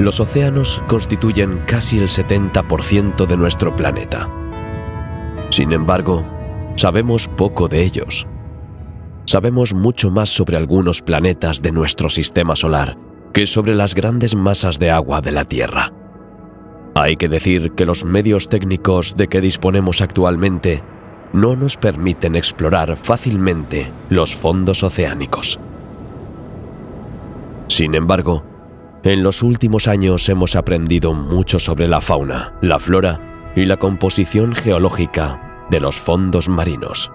Los océanos constituyen casi el 70% de nuestro planeta. Sin embargo, sabemos poco de ellos. Sabemos mucho más sobre algunos planetas de nuestro sistema solar que sobre las grandes masas de agua de la Tierra. Hay que decir que los medios técnicos de que disponemos actualmente no nos permiten explorar fácilmente los fondos oceánicos. Sin embargo, en los últimos años hemos aprendido mucho sobre la fauna, la flora y la composición geológica de los fondos marinos.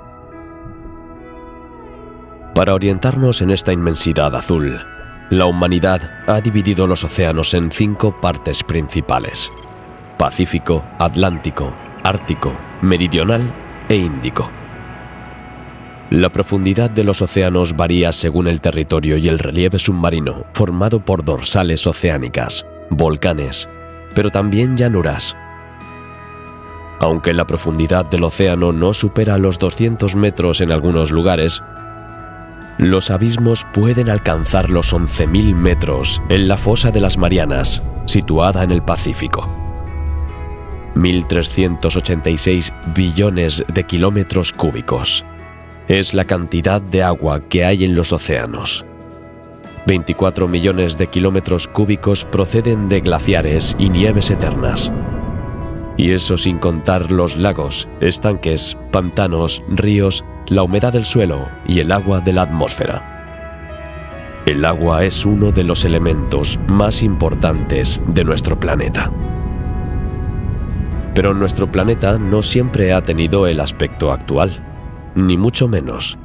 Para orientarnos en esta inmensidad azul, la humanidad ha dividido los océanos en 5 partes principales: Pacífico, Atlántico, Ártico, Meridional e Índico. La profundidad de los océanos varía según el territorio y el relieve submarino, formado por dorsales oceánicas, volcanes, pero también llanuras. Aunque la profundidad del océano no supera los 200 metros en algunos lugares, los abismos pueden alcanzar los 11.000 metros en la fosa de las Marianas, situada en el Pacífico. 1.386 billones de kilómetros cúbicos. Es la cantidad de agua que hay en los océanos. 24 millones de kilómetros cúbicos proceden de glaciares y nieves eternas. Y eso sin contar los lagos, estanques, pantanos, ríos, la humedad del suelo y el agua de la atmósfera. El agua es uno de los elementos más importantes de nuestro planeta. Pero nuestro planeta no siempre ha tenido el aspecto actual, ni mucho menos.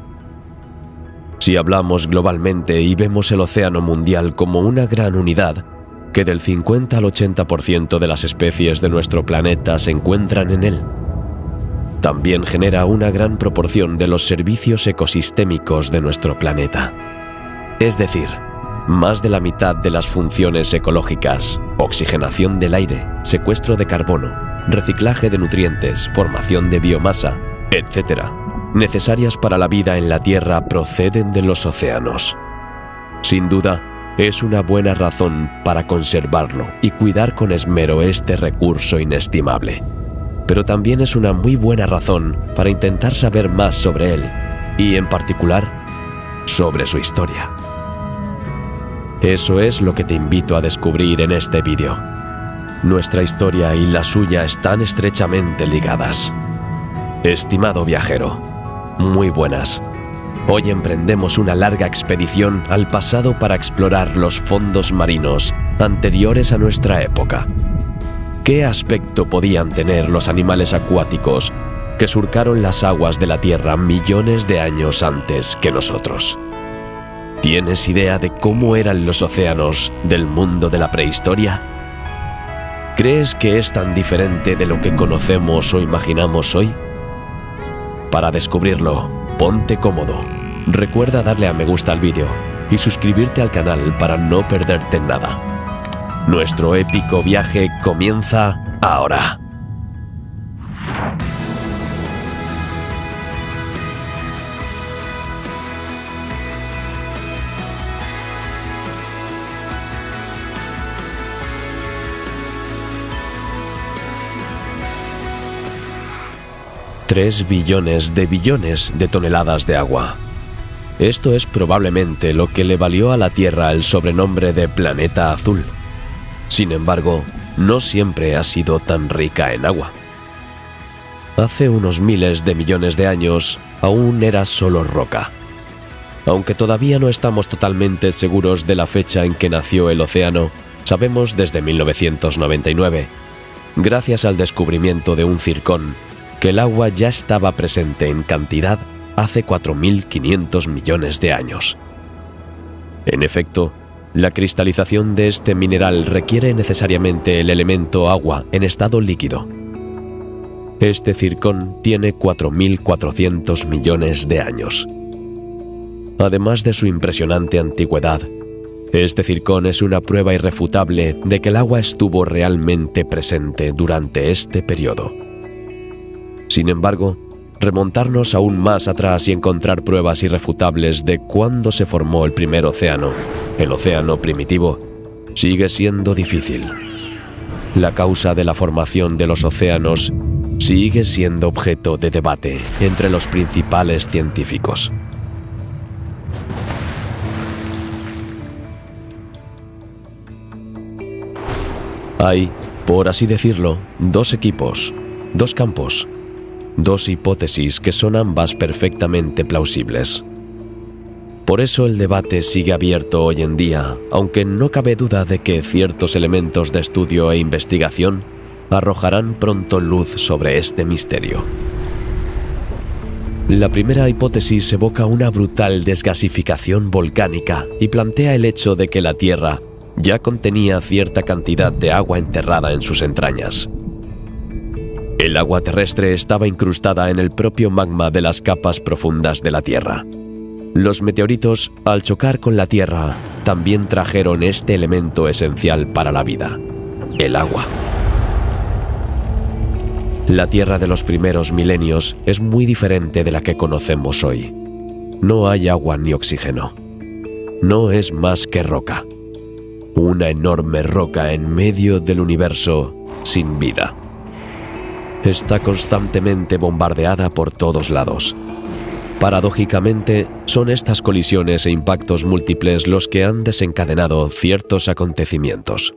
Si hablamos globalmente y vemos el océano mundial como una gran unidad, que del 50 al 80% de las especies de nuestro planeta se encuentran en él, también genera una gran proporción de los servicios ecosistémicos de nuestro planeta. Es decir, más de la mitad de las funciones ecológicas, oxigenación del aire, secuestro de carbono, reciclaje de nutrientes, formación de biomasa, etc., necesarias para la vida en la Tierra proceden de los océanos. Sin duda, es una buena razón para conservarlo y cuidar con esmero este recurso inestimable. Pero también es una muy buena razón para intentar saber más sobre él y, en particular, sobre su historia. Eso es lo que te invito a descubrir en este vídeo. Nuestra historia y la suya están estrechamente ligadas. Estimado viajero, muy buenas. Hoy emprendemos una larga expedición al pasado para explorar los fondos marinos anteriores a nuestra época. ¿Qué aspecto podían tener los animales acuáticos que surcaron las aguas de la Tierra millones de años antes que nosotros? ¿Tienes idea de cómo eran los océanos del mundo de la prehistoria? ¿Crees que es tan diferente de lo que conocemos o imaginamos hoy? Para descubrirlo, ponte cómodo. Recuerda darle a me gusta al vídeo y suscribirte al canal para no perderte nada. Nuestro épico viaje comienza ahora. $3 billones de toneladas de agua. Esto es probablemente lo que le valió a la Tierra el sobrenombre de planeta azul. Sin embargo, no siempre ha sido tan rica en agua. Hace unos miles de millones de años, aún era solo roca. Aunque todavía no estamos totalmente seguros de la fecha en que nació el océano, sabemos desde 1999, gracias al descubrimiento de un circón, que el agua ya estaba presente en cantidad hace 4.500 millones de años. En efecto, la cristalización de este mineral requiere necesariamente el elemento agua en estado líquido. Este circón tiene 4.400 millones de años. Además de su impresionante antigüedad, este circón es una prueba irrefutable de que el agua estuvo realmente presente durante este periodo. Sin embargo, remontarnos aún más atrás y encontrar pruebas irrefutables de cuándo se formó el primer océano, el océano primitivo, sigue siendo difícil. La causa de la formación de los océanos sigue siendo objeto de debate entre los principales científicos. Hay, por así decirlo, dos equipos, dos campos, dos hipótesis que son ambas perfectamente plausibles. Por eso el debate sigue abierto hoy en día, aunque no cabe duda de que ciertos elementos de estudio e investigación arrojarán pronto luz sobre este misterio. La primera hipótesis evoca una brutal desgasificación volcánica y plantea el hecho de que la Tierra ya contenía cierta cantidad de agua enterrada en sus entrañas. El agua terrestre estaba incrustada en el propio magma de las capas profundas de la Tierra. Los meteoritos, al chocar con la Tierra, también trajeron este elemento esencial para la vida: el agua. La Tierra de los primeros milenios es muy diferente de la que conocemos hoy. No hay agua ni oxígeno. No es más que roca. Una enorme roca en medio del universo sin vida. Está constantemente bombardeada por todos lados. Paradójicamente, son estas colisiones e impactos múltiples los que han desencadenado ciertos acontecimientos.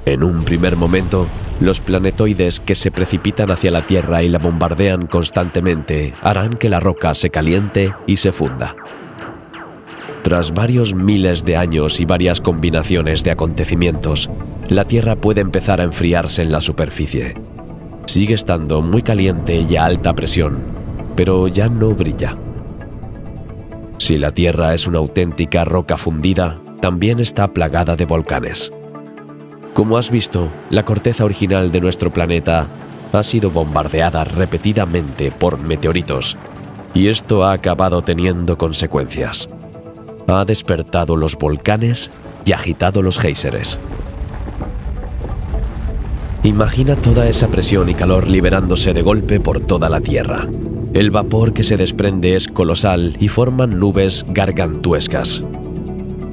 En un primer momento, los planetoides que se precipitan hacia la Tierra y la bombardean constantemente harán que la roca se caliente y se funda. Tras varios miles de años y varias combinaciones de acontecimientos, la Tierra puede empezar a enfriarse en la superficie. Sigue estando muy caliente y a alta presión, pero ya no brilla. Si la Tierra es una auténtica roca fundida, también está plagada de volcanes. Como has visto, la corteza original de nuestro planeta ha sido bombardeada repetidamente por meteoritos, y esto ha acabado teniendo consecuencias. Ha despertado los volcanes y agitado los géiseres. Imagina toda esa presión y calor liberándose de golpe por toda la Tierra. El vapor que se desprende es colosal y forman nubes gargantuescas.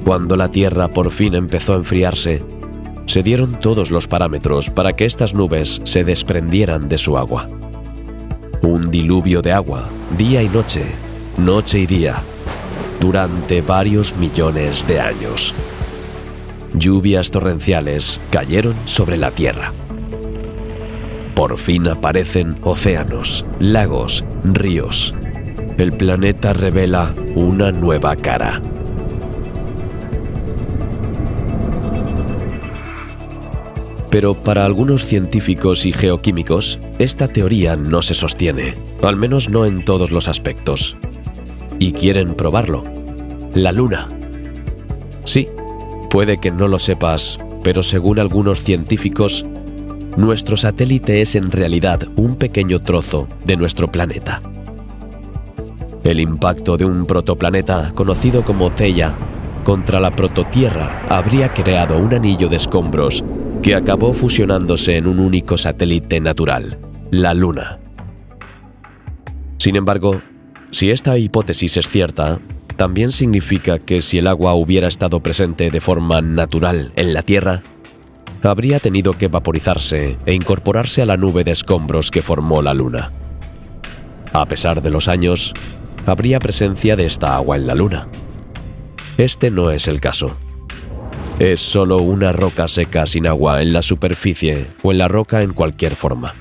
Cuando la Tierra por fin empezó a enfriarse, se dieron todos los parámetros para que estas nubes se desprendieran de su agua. Un diluvio de agua, día y noche, noche y día, durante varios millones de años. Lluvias torrenciales cayeron sobre la Tierra. Por fin aparecen océanos, lagos, ríos. El planeta revela una nueva cara. Pero para algunos científicos y geoquímicos, esta teoría no se sostiene, al menos no en todos los aspectos. Y quieren probarlo. La Luna. Sí, puede que no lo sepas, pero según algunos científicos, nuestro satélite es en realidad un pequeño trozo de nuestro planeta. El impacto de un protoplaneta, conocido como Theia, contra la prototierra habría creado un anillo de escombros que acabó fusionándose en un único satélite natural, la Luna. Sin embargo, si esta hipótesis es cierta, también significa que si el agua hubiera estado presente de forma natural en la Tierra, habría tenido que vaporizarse e incorporarse a la nube de escombros que formó la Luna. A pesar de los años, habría presencia de esta agua en la Luna. Este no es el caso. Es solo una roca seca sin agua en la superficie o en la roca en cualquier forma.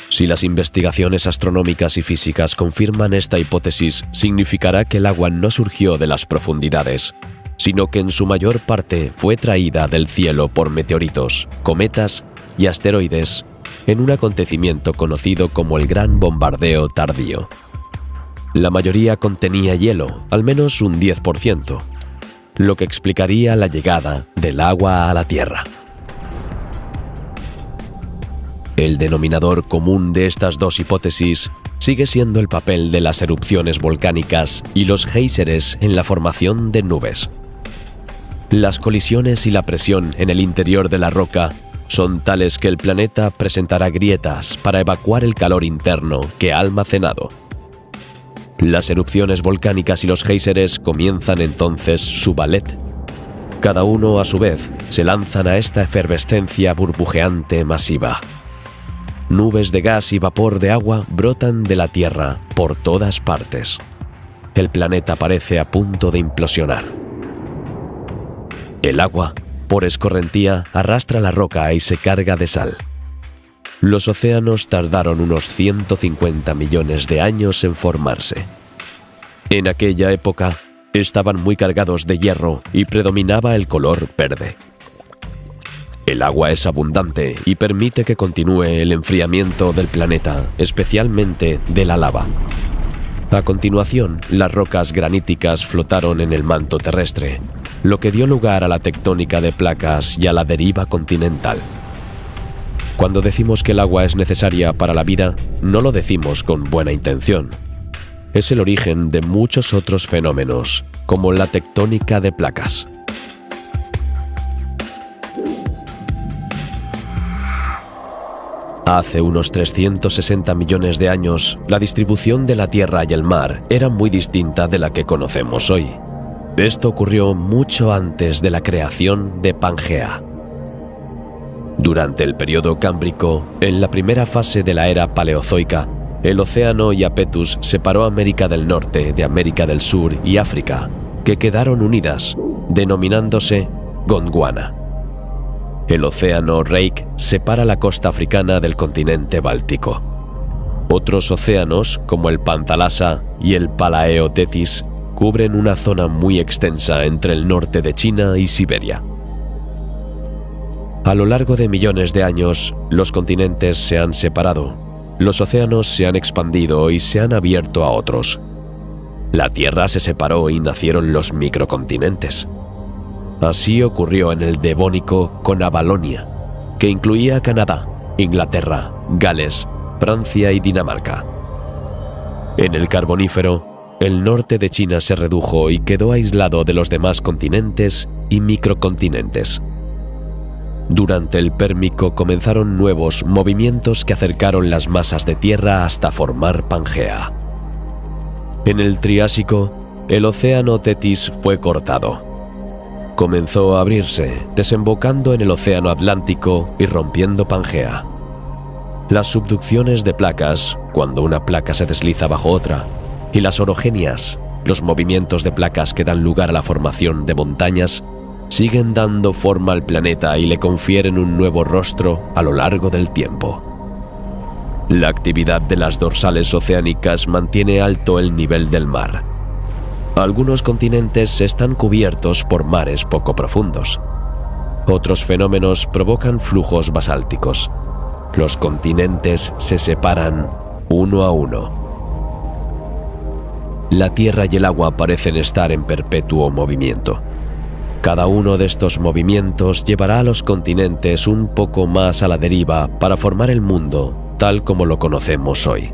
Si las investigaciones astronómicas y físicas confirman esta hipótesis, significará que el agua no surgió de las profundidades, sino que en su mayor parte fue traída del cielo por meteoritos, cometas y asteroides en un acontecimiento conocido como el Gran Bombardeo Tardío. La mayoría contenía hielo, al menos un 10%, lo que explicaría la llegada del agua a la Tierra. El denominador común de estas dos hipótesis sigue siendo el papel de las erupciones volcánicas y los géiseres en la formación de nubes. Las colisiones y la presión en el interior de la roca son tales que el planeta presentará grietas para evacuar el calor interno que ha almacenado. Las erupciones volcánicas y los géiseres comienzan entonces su ballet. Cada uno, a su vez, se lanzan a esta efervescencia burbujeante masiva. Nubes de gas y vapor de agua brotan de la Tierra por todas partes. El planeta parece a punto de implosionar. El agua, por escorrentía, arrastra la roca y se carga de sal. Los océanos tardaron unos 150 millones de años en formarse. En aquella época, estaban muy cargados de hierro y predominaba el color verde. El agua es abundante y permite que continúe el enfriamiento del planeta, especialmente de la lava. A continuación, las rocas graníticas flotaron en el manto terrestre, lo que dio lugar a la tectónica de placas y a la deriva continental. Cuando decimos que el agua es necesaria para la vida, no lo decimos con buena intención. Es el origen de muchos otros fenómenos, como la tectónica de placas. Hace unos 360 millones de años, la distribución de la Tierra y el mar era muy distinta de la que conocemos hoy. Esto ocurrió mucho antes de la creación de Pangea. Durante el período cámbrico, en la primera fase de la era paleozoica, el océano Iapetus separó América del Norte de América del Sur y África, que quedaron unidas, denominándose Gondwana. El océano Reik separa la costa africana del continente báltico. Otros océanos, como el Panthalassa y el Palaeothetis, cubren una zona muy extensa entre el norte de China y Siberia. A lo largo de millones de años, los continentes se han separado, los océanos se han expandido y se han abierto a otros. La Tierra se separó y nacieron los microcontinentes. Así ocurrió en el Devónico con Avalonia, que incluía Canadá, Inglaterra, Gales, Francia y Dinamarca. En el Carbonífero, el norte de China se redujo y quedó aislado de los demás continentes y microcontinentes. Durante el Pérmico comenzaron nuevos movimientos que acercaron las masas de tierra hasta formar Pangea. En el Triásico, el océano Tetis fue cortado. Comenzó a abrirse, desembocando en el océano Atlántico y rompiendo Pangea. Las subducciones de placas, cuando una placa se desliza bajo otra, y las orogenias, los movimientos de placas que dan lugar a la formación de montañas, siguen dando forma al planeta y le confieren un nuevo rostro a lo largo del tiempo. La actividad de las dorsales oceánicas mantiene alto el nivel del mar. Algunos continentes están cubiertos por mares poco profundos. Otros fenómenos provocan flujos basálticos. Los continentes se separan uno a uno. La tierra y el agua parecen estar en perpetuo movimiento. Cada uno de estos movimientos llevará a los continentes un poco más a la deriva para formar el mundo tal como lo conocemos hoy.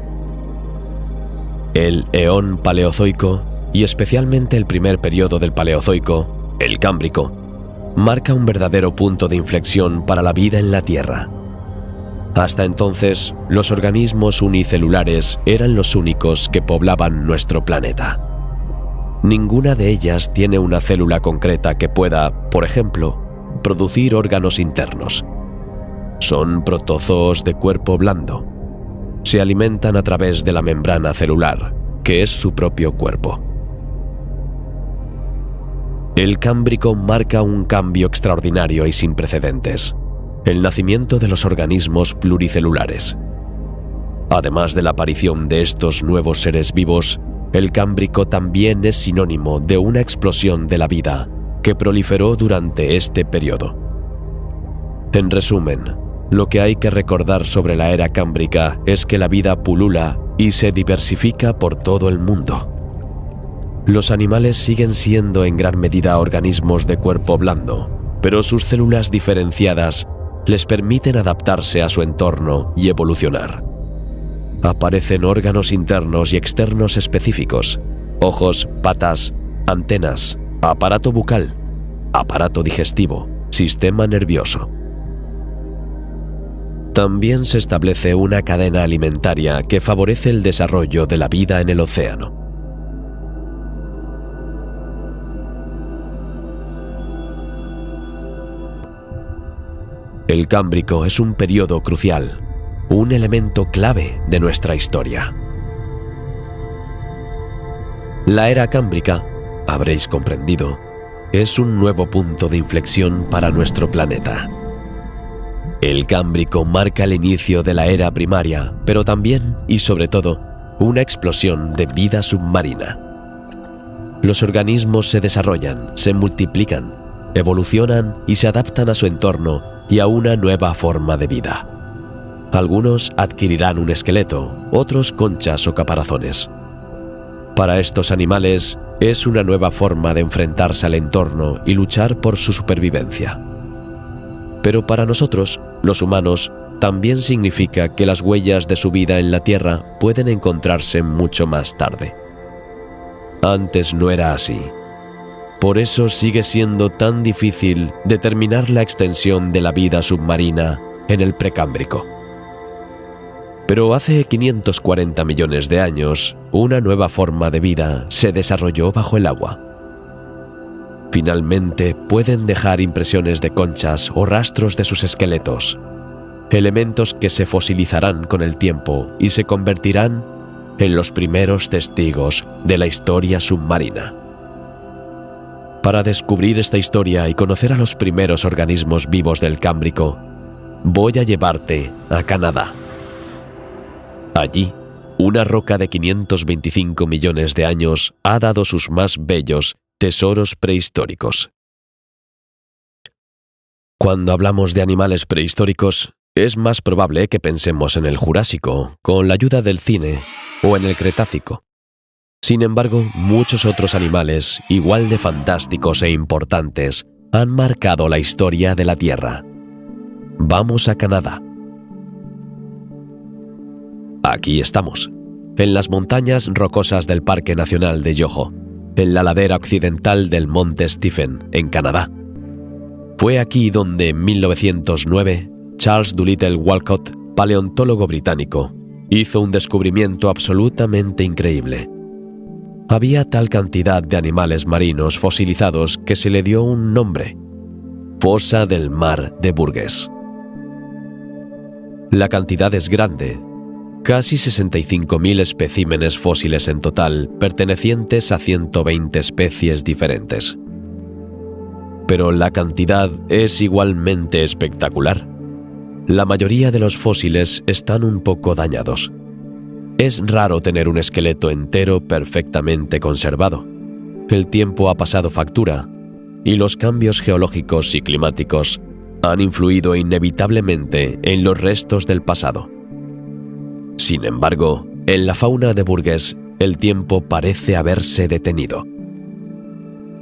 El eón paleozoico, y especialmente el primer periodo del Paleozoico, el Cámbrico, marca un verdadero punto de inflexión para la vida en la Tierra. Hasta entonces, los organismos unicelulares eran los únicos que poblaban nuestro planeta. Ninguna de ellas tiene una célula concreta que pueda, por ejemplo, producir órganos internos. Son protozoos de cuerpo blando. Se alimentan a través de la membrana celular, que es su propio cuerpo. El Cámbrico marca un cambio extraordinario y sin precedentes: el nacimiento de los organismos pluricelulares. Además de la aparición de estos nuevos seres vivos, el Cámbrico también es sinónimo de una explosión de la vida que proliferó durante este periodo. En resumen, lo que hay que recordar sobre la era cámbrica es que la vida pulula y se diversifica por todo el mundo. Los animales siguen siendo en gran medida organismos de cuerpo blando, pero sus células diferenciadas les permiten adaptarse a su entorno y evolucionar. Aparecen órganos internos y externos específicos: ojos, patas, antenas, aparato bucal, aparato digestivo, sistema nervioso. También se establece una cadena alimentaria que favorece el desarrollo de la vida en el océano. El Cámbrico es un periodo crucial, un elemento clave de nuestra historia. La era cámbrica, habréis comprendido, es un nuevo punto de inflexión para nuestro planeta. El Cámbrico marca el inicio de la era primaria, pero también, y sobre todo, una explosión de vida submarina. Los organismos se desarrollan, se multiplican, evolucionan y se adaptan a su entorno y a una nueva forma de vida. Algunos adquirirán un esqueleto, otros conchas o caparazones. Para estos animales es una nueva forma de enfrentarse al entorno y luchar por su supervivencia. Pero para nosotros, los humanos, también significa que las huellas de su vida en la Tierra pueden encontrarse mucho más tarde. Antes no era así. Por eso sigue siendo tan difícil determinar la extensión de la vida submarina en el Precámbrico. Pero hace 540 millones de años, una nueva forma de vida se desarrolló bajo el agua. Finalmente pueden dejar impresiones de conchas o rastros de sus esqueletos, elementos que se fosilizarán con el tiempo y se convertirán en los primeros testigos de la historia submarina. Para descubrir esta historia y conocer a los primeros organismos vivos del Cámbrico, voy a llevarte a Canadá. Allí, una roca de 525 millones de años ha dado sus más bellos tesoros prehistóricos. Cuando hablamos de animales prehistóricos, es más probable que pensemos en el Jurásico, con la ayuda del cine, o en el Cretácico. Sin embargo, muchos otros animales, igual de fantásticos e importantes, han marcado la historia de la Tierra. Vamos a Canadá. Aquí estamos, en las montañas rocosas del Parque Nacional de Yoho, en la ladera occidental del Monte Stephen, en Canadá. Fue aquí donde, en 1909, Charles Doolittle Walcott, paleontólogo británico, hizo un descubrimiento absolutamente increíble. Había tal cantidad de animales marinos fosilizados que se le dio un nombre: Fosa del Mar de Burgess. La cantidad es grande, casi 65.000 especímenes fósiles en total, pertenecientes a 120 especies diferentes. Pero la cantidad es igualmente espectacular. La mayoría de los fósiles están un poco dañados. Es raro tener un esqueleto entero perfectamente conservado. El tiempo ha pasado factura, y los cambios geológicos y climáticos han influido inevitablemente en los restos del pasado. Sin embargo, en la fauna de Burgess, el tiempo parece haberse detenido.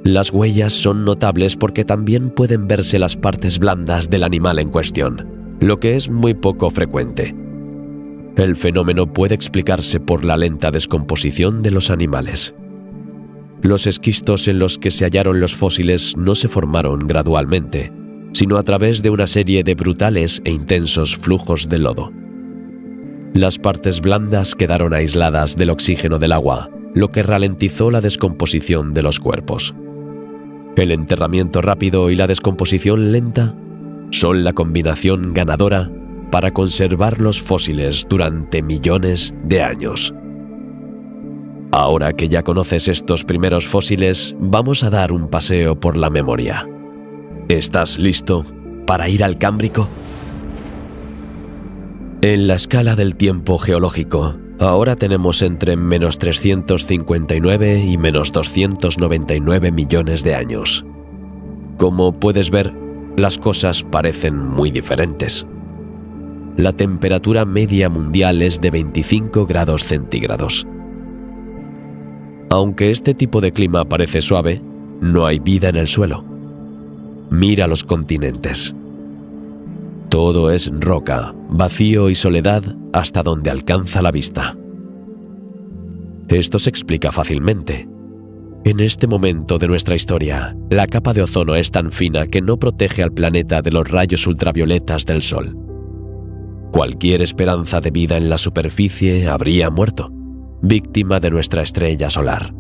Las huellas son notables porque también pueden verse las partes blandas del animal en cuestión, lo que es muy poco frecuente. El fenómeno puede explicarse por la lenta descomposición de los animales. Los esquistos en los que se hallaron los fósiles no se formaron gradualmente, sino a través de una serie de brutales e intensos flujos de lodo. Las partes blandas quedaron aisladas del oxígeno del agua, lo que ralentizó la descomposición de los cuerpos. El enterramiento rápido y la descomposición lenta son la combinación ganadora para conservar los fósiles durante millones de años. Ahora que ya conoces estos primeros fósiles, vamos a dar un paseo por la memoria. ¿Estás listo para ir al Cámbrico? En la escala del tiempo geológico, ahora tenemos entre menos 359 y menos 299 millones de años. Como puedes ver, las cosas parecen muy diferentes. La temperatura media mundial es de 25 grados centígrados. Aunque este tipo de clima parece suave, no hay vida en el suelo. Mira los continentes. Todo es roca, vacío y soledad hasta donde alcanza la vista. Esto se explica fácilmente. En este momento de nuestra historia, la capa de ozono es tan fina que no protege al planeta de los rayos ultravioletas del Sol. Cualquier esperanza de vida en la superficie habría muerto, víctima de nuestra estrella solar.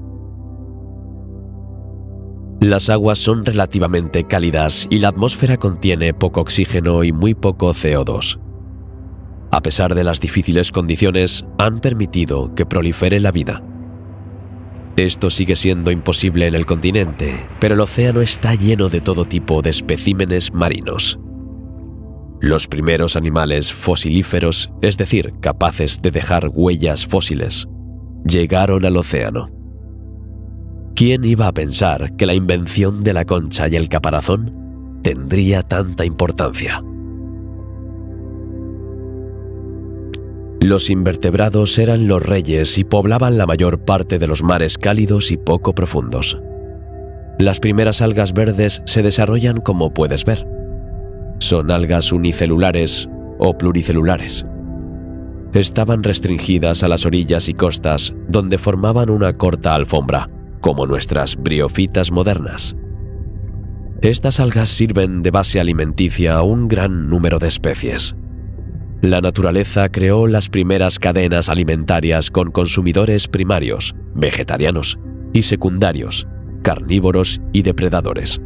Las aguas son relativamente cálidas y la atmósfera contiene poco oxígeno y muy poco CO2. A pesar de las difíciles condiciones, han permitido que prolifere la vida. Esto sigue siendo imposible en el continente, pero el océano está lleno de todo tipo de especímenes marinos. Los primeros animales fosilíferos, es decir, capaces de dejar huellas fósiles, llegaron al océano. ¿Quién iba a pensar que la invención de la concha y el caparazón tendría tanta importancia? Los invertebrados eran los reyes y poblaban la mayor parte de los mares cálidos y poco profundos. Las primeras algas verdes se desarrollan como puedes ver. Son algas unicelulares o pluricelulares. Estaban restringidas a las orillas y costas, donde formaban una corta alfombra, como nuestras briofitas modernas. Estas algas sirven de base alimenticia a un gran número de especies. La naturaleza creó las primeras cadenas alimentarias con consumidores primarios, vegetarianos, y secundarios, carnívoros y depredadores.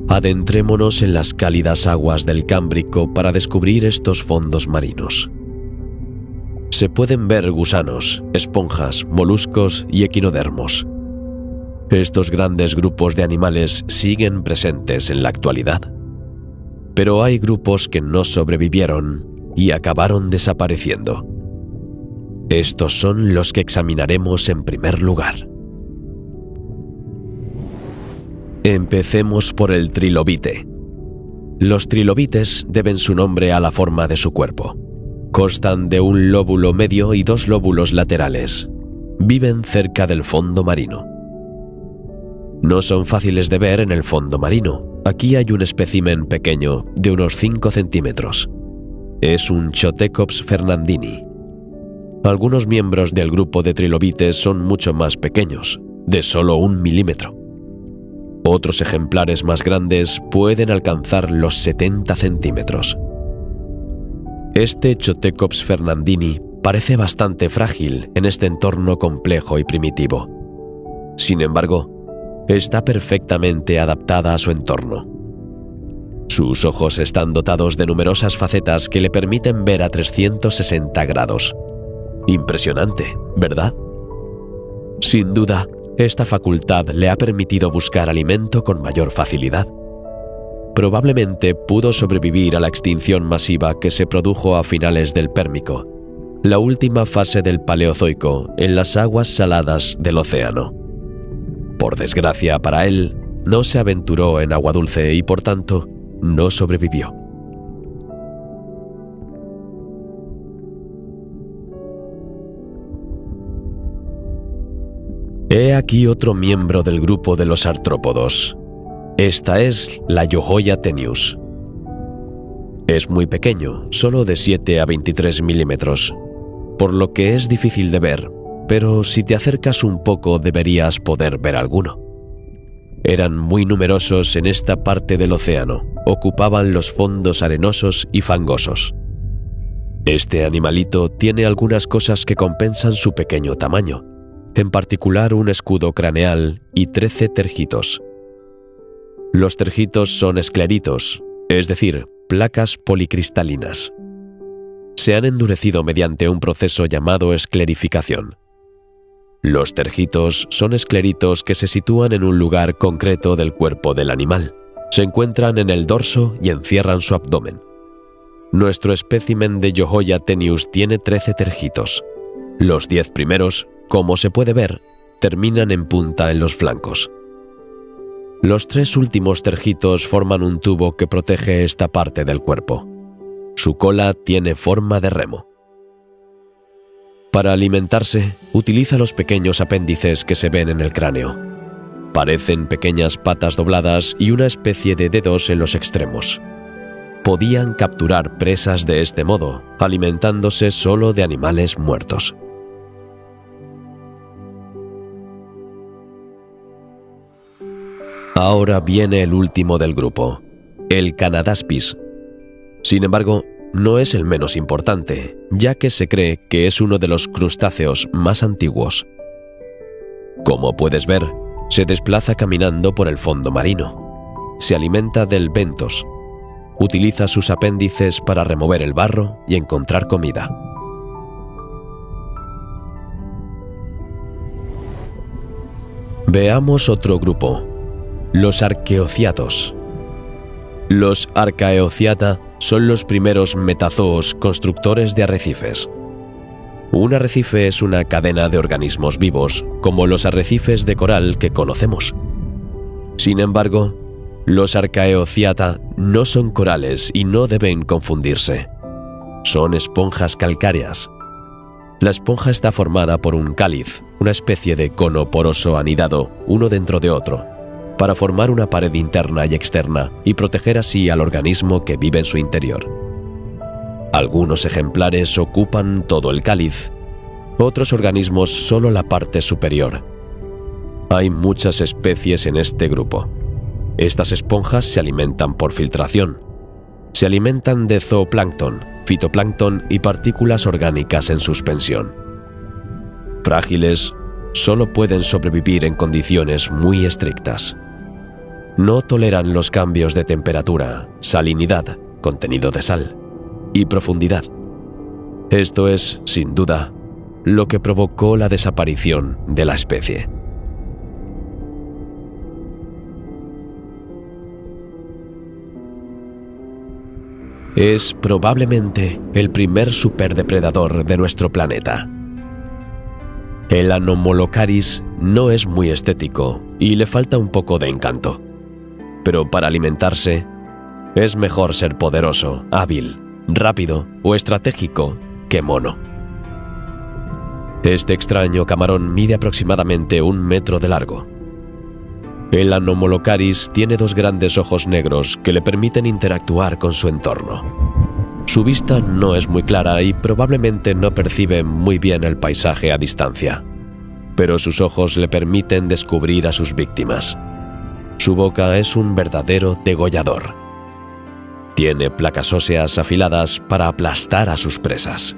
Adentrémonos en las cálidas aguas del Cámbrico para descubrir estos fondos marinos. Se pueden ver gusanos, esponjas, moluscos y equinodermos. Estos grandes grupos de animales siguen presentes en la actualidad. Pero hay grupos que no sobrevivieron y acabaron desapareciendo. Estos son los que examinaremos en primer lugar. Empecemos por el trilobite. Los trilobites deben su nombre a la forma de su cuerpo. Constan de un lóbulo medio y dos lóbulos laterales. Viven cerca del fondo marino. No son fáciles de ver en el fondo marino. Aquí hay un espécimen pequeño de unos 5 centímetros. Es un Chotecops fernandini. Algunos miembros del grupo de trilobites son mucho más pequeños, de solo 1 milímetro. Otros ejemplares más grandes pueden alcanzar los 70 centímetros. Este Chotecops fernandini parece bastante frágil en este entorno complejo y primitivo. Sin embargo, está perfectamente adaptada a su entorno. Sus ojos están dotados de numerosas facetas que le permiten ver a 360 grados. Impresionante, ¿verdad? Sin duda, esta facultad le ha permitido buscar alimento con mayor facilidad. Probablemente pudo sobrevivir a la extinción masiva que se produjo a finales del Pérmico, la última fase del Paleozoico en las aguas saladas del océano. Por desgracia para él, no se aventuró en agua dulce y por tanto, no sobrevivió. He aquí otro miembro del grupo de los artrópodos. Esta es la Yohoia tenius. Es muy pequeño, solo de 7 a 23 milímetros, por lo que es difícil de ver, pero si te acercas un poco deberías poder ver alguno. Eran muy numerosos en esta parte del océano, ocupaban los fondos arenosos y fangosos. Este animalito tiene algunas cosas que compensan su pequeño tamaño, en particular un escudo craneal y 13 tergitos. Los tergitos son escleritos, es decir, placas policristalinas. Se han endurecido mediante un proceso llamado esclerificación. Los tergitos son escleritos que se sitúan en un lugar concreto del cuerpo del animal. Se encuentran en el dorso y encierran su abdomen. Nuestro espécimen de Yohoia tenius tiene 13 tergitos. Los 10 primeros, como se puede ver, terminan en punta en los flancos. Los 3 últimos tergitos forman un tubo que protege esta parte del cuerpo. Su cola tiene forma de remo. Para alimentarse, utiliza los pequeños apéndices que se ven en el cráneo. Parecen pequeñas patas dobladas y una especie de dedos en los extremos. Podían capturar presas de este modo, alimentándose solo de animales muertos. Ahora viene el último del grupo, el Canadaspis. Sin embargo, no es el menos importante, ya que se cree que es uno de los crustáceos más antiguos. Como puedes ver, Se desplaza caminando por el fondo marino. Se alimenta del bentos. Utiliza sus apéndices para remover el barro y encontrar comida. Veamos otro grupo, los arqueociatos. Los arcaeociata son los primeros metazoos constructores de arrecifes. Un arrecife es una cadena de organismos vivos, como los arrecifes de coral que conocemos. Sin embargo, los arcaeociata no son corales y no deben confundirse. Son esponjas calcáreas. La esponja está formada por un cáliz, una especie de cono poroso anidado uno dentro de otro, para formar una pared interna y externa y proteger así al organismo que vive en su interior. Algunos ejemplares ocupan todo el cáliz, otros organismos solo la parte superior. Hay muchas especies en este grupo. Estas esponjas se alimentan por filtración. Se alimentan de zooplancton, fitoplancton y partículas orgánicas en suspensión. Frágiles, solo pueden sobrevivir en condiciones muy estrictas. No toleran los cambios de temperatura, salinidad, contenido de sal y profundidad. Esto es, sin duda, lo que provocó la desaparición de la especie. Es probablemente el primer superdepredador de nuestro planeta. El Anomalocaris no es muy estético y le falta un poco de encanto. Pero para alimentarse, es mejor ser poderoso, hábil, rápido o estratégico que mono. Este extraño camarón mide aproximadamente 1 metro de largo. El Anomalocaris tiene 2 grandes ojos negros que le permiten interactuar con su entorno. Su vista no es muy clara y probablemente no percibe muy bien el paisaje a distancia, pero sus ojos le permiten descubrir a sus víctimas. Su boca es un verdadero degollador. Tiene placas óseas afiladas para aplastar a sus presas.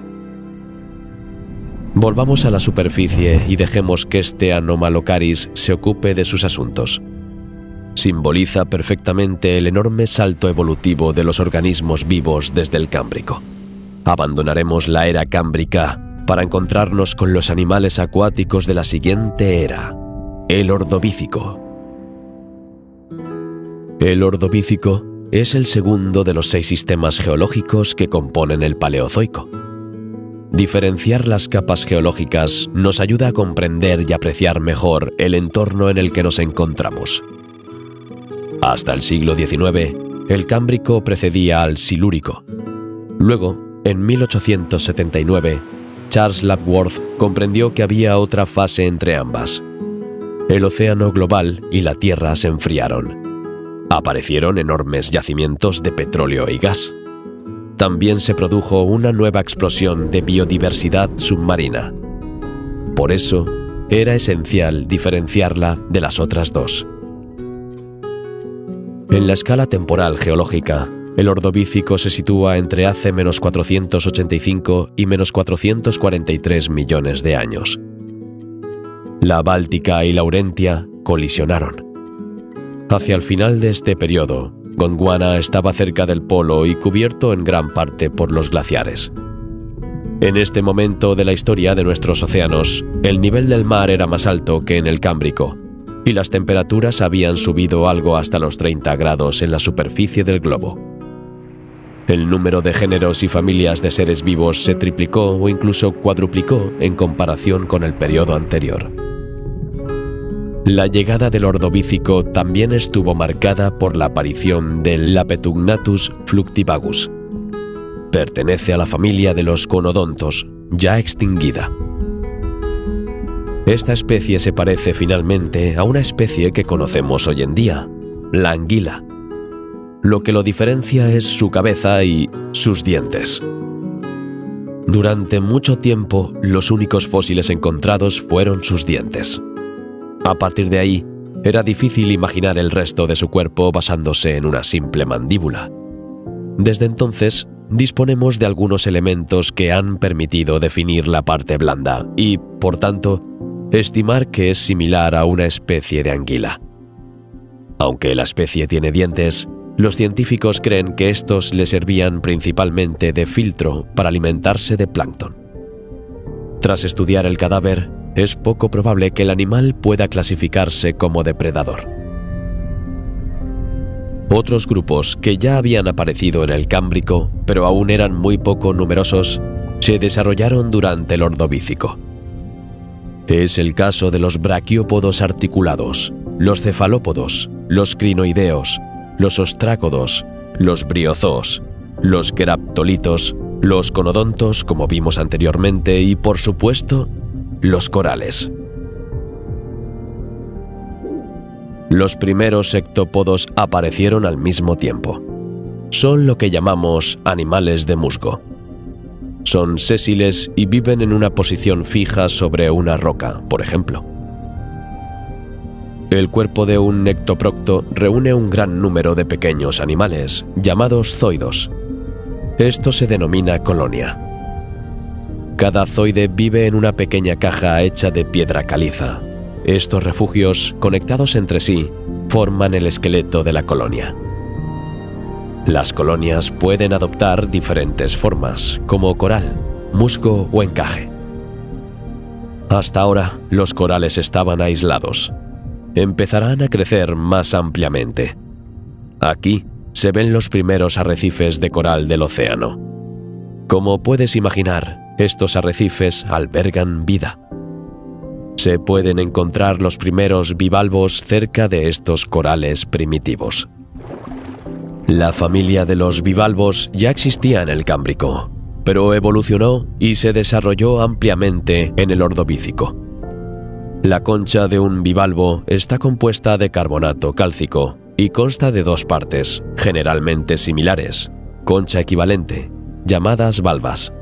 Volvamos a la superficie y dejemos que este Anomalocaris se ocupe de sus asuntos. Simboliza perfectamente el enorme salto evolutivo de los organismos vivos desde el Cámbrico. Abandonaremos la era cámbrica para encontrarnos con los animales acuáticos de la siguiente era, el Ordovícico. El Ordovícico es el segundo de los 6 sistemas geológicos que componen el Paleozoico. Diferenciar las capas geológicas nos ayuda a comprender y apreciar mejor el entorno en el que nos encontramos. Hasta el siglo XIX, el Cámbrico precedía al Silúrico. Luego, en 1879, Charles Lapworth comprendió que había otra fase entre ambas. El océano global y la Tierra se enfriaron. Aparecieron enormes yacimientos de petróleo y gas. También se produjo una nueva explosión de biodiversidad submarina. Por eso, era esencial diferenciarla de las otras 2. En la escala temporal geológica, el Ordovícico se sitúa entre hace -485 y -443 millones de años. La Báltica y Laurentia colisionaron. Hacia el final de este periodo, Gondwana estaba cerca del polo y cubierto en gran parte por los glaciares. En este momento de la historia de nuestros océanos, el nivel del mar era más alto que en el Cámbrico, y las temperaturas habían subido algo hasta los 30 grados en la superficie del globo. El número de géneros y familias de seres vivos se triplicó o incluso cuadruplicó en comparación con el periodo anterior. La llegada del Ordovícico también estuvo marcada por la aparición del Lapetugnathus fluctivagus. Pertenece a la familia de los conodontos, ya extinguida. Esta especie se parece finalmente a una especie que conocemos hoy en día, la anguila. Lo que lo diferencia es su cabeza y sus dientes. Durante mucho tiempo, los únicos fósiles encontrados fueron sus dientes. A partir de ahí, era difícil imaginar el resto de su cuerpo basándose en una simple mandíbula. Desde entonces, disponemos de algunos elementos que han permitido definir la parte blanda y, por tanto, estimar que es similar a una especie de anguila. Aunque la especie tiene dientes, los científicos creen que estos le servían principalmente de filtro para alimentarse de plancton. Tras estudiar el cadáver, es poco probable que el animal pueda clasificarse como depredador. Otros grupos que ya habían aparecido en el Cámbrico, pero aún eran muy poco numerosos, se desarrollaron durante el Ordovícico. Es el caso de los braquiópodos articulados, los cefalópodos, los crinoideos, los ostrácodos, los briozoos, los queraptolitos, los conodontos, como vimos anteriormente, y por supuesto, los corales. Los primeros sectópodos aparecieron al mismo tiempo. Son lo que llamamos animales de musgo. Son sésiles y viven en una posición fija sobre una roca, por ejemplo. El cuerpo de un nectoprocto reúne un gran número de pequeños animales, llamados zoidos. Esto se denomina colonia. Cada zoide vive en una pequeña caja hecha de piedra caliza. Estos refugios, conectados entre sí, forman el esqueleto de la colonia. Las colonias pueden adoptar diferentes formas, como coral, musgo o encaje. Hasta ahora, los corales estaban aislados. Empezarán a crecer más ampliamente. Aquí se ven los primeros arrecifes de coral del océano. Como puedes imaginar, estos arrecifes albergan vida. Se pueden encontrar los primeros bivalvos cerca de estos corales primitivos. La familia de los bivalvos ya existía en el Cámbrico, pero evolucionó y se desarrolló ampliamente en el Ordovícico. La concha de un bivalvo está compuesta de carbonato cálcico y consta de dos partes, generalmente similares, concha equivalente, llamadas valvas.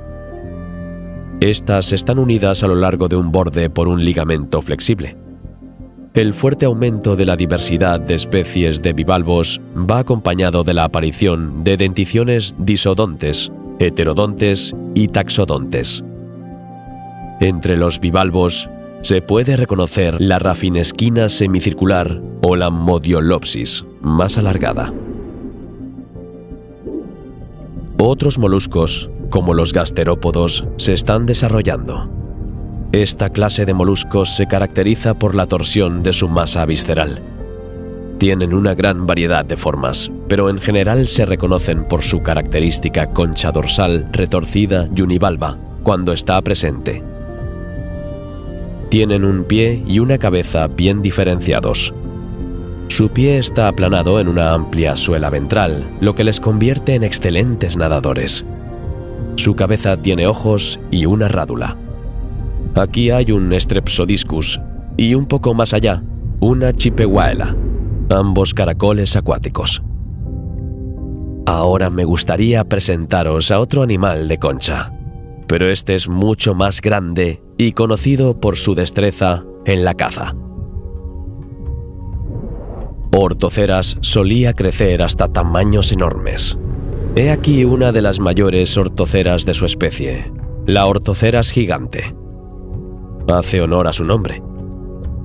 Estas están unidas a lo largo de un borde por un ligamento flexible. El fuerte aumento de la diversidad de especies de bivalvos va acompañado de la aparición de denticiones disodontes, heterodontes y taxodontes. Entre los bivalvos se puede reconocer la rafinesquina semicircular o la modiolopsis, más alargada. Otros moluscos, como los gasterópodos, se están desarrollando. Esta clase de moluscos se caracteriza por la torsión de su masa visceral. Tienen una gran variedad de formas, pero en general se reconocen por su característica concha dorsal retorcida y univalva cuando está presente. Tienen un pie y una cabeza bien diferenciados. Su pie está aplanado en una amplia suela ventral, lo que les convierte en excelentes nadadores. Su cabeza tiene ojos y una rádula. Aquí hay un Strepsodiscus y un poco más allá, una Chippewaela, ambos caracoles acuáticos. Ahora me gustaría presentaros a otro animal de concha, pero este es mucho más grande y conocido por su destreza en la caza. Ortoceras solía crecer hasta tamaños enormes. He aquí una de las mayores ortoceras de su especie, la Ortoceras gigante. Hace honor a su nombre.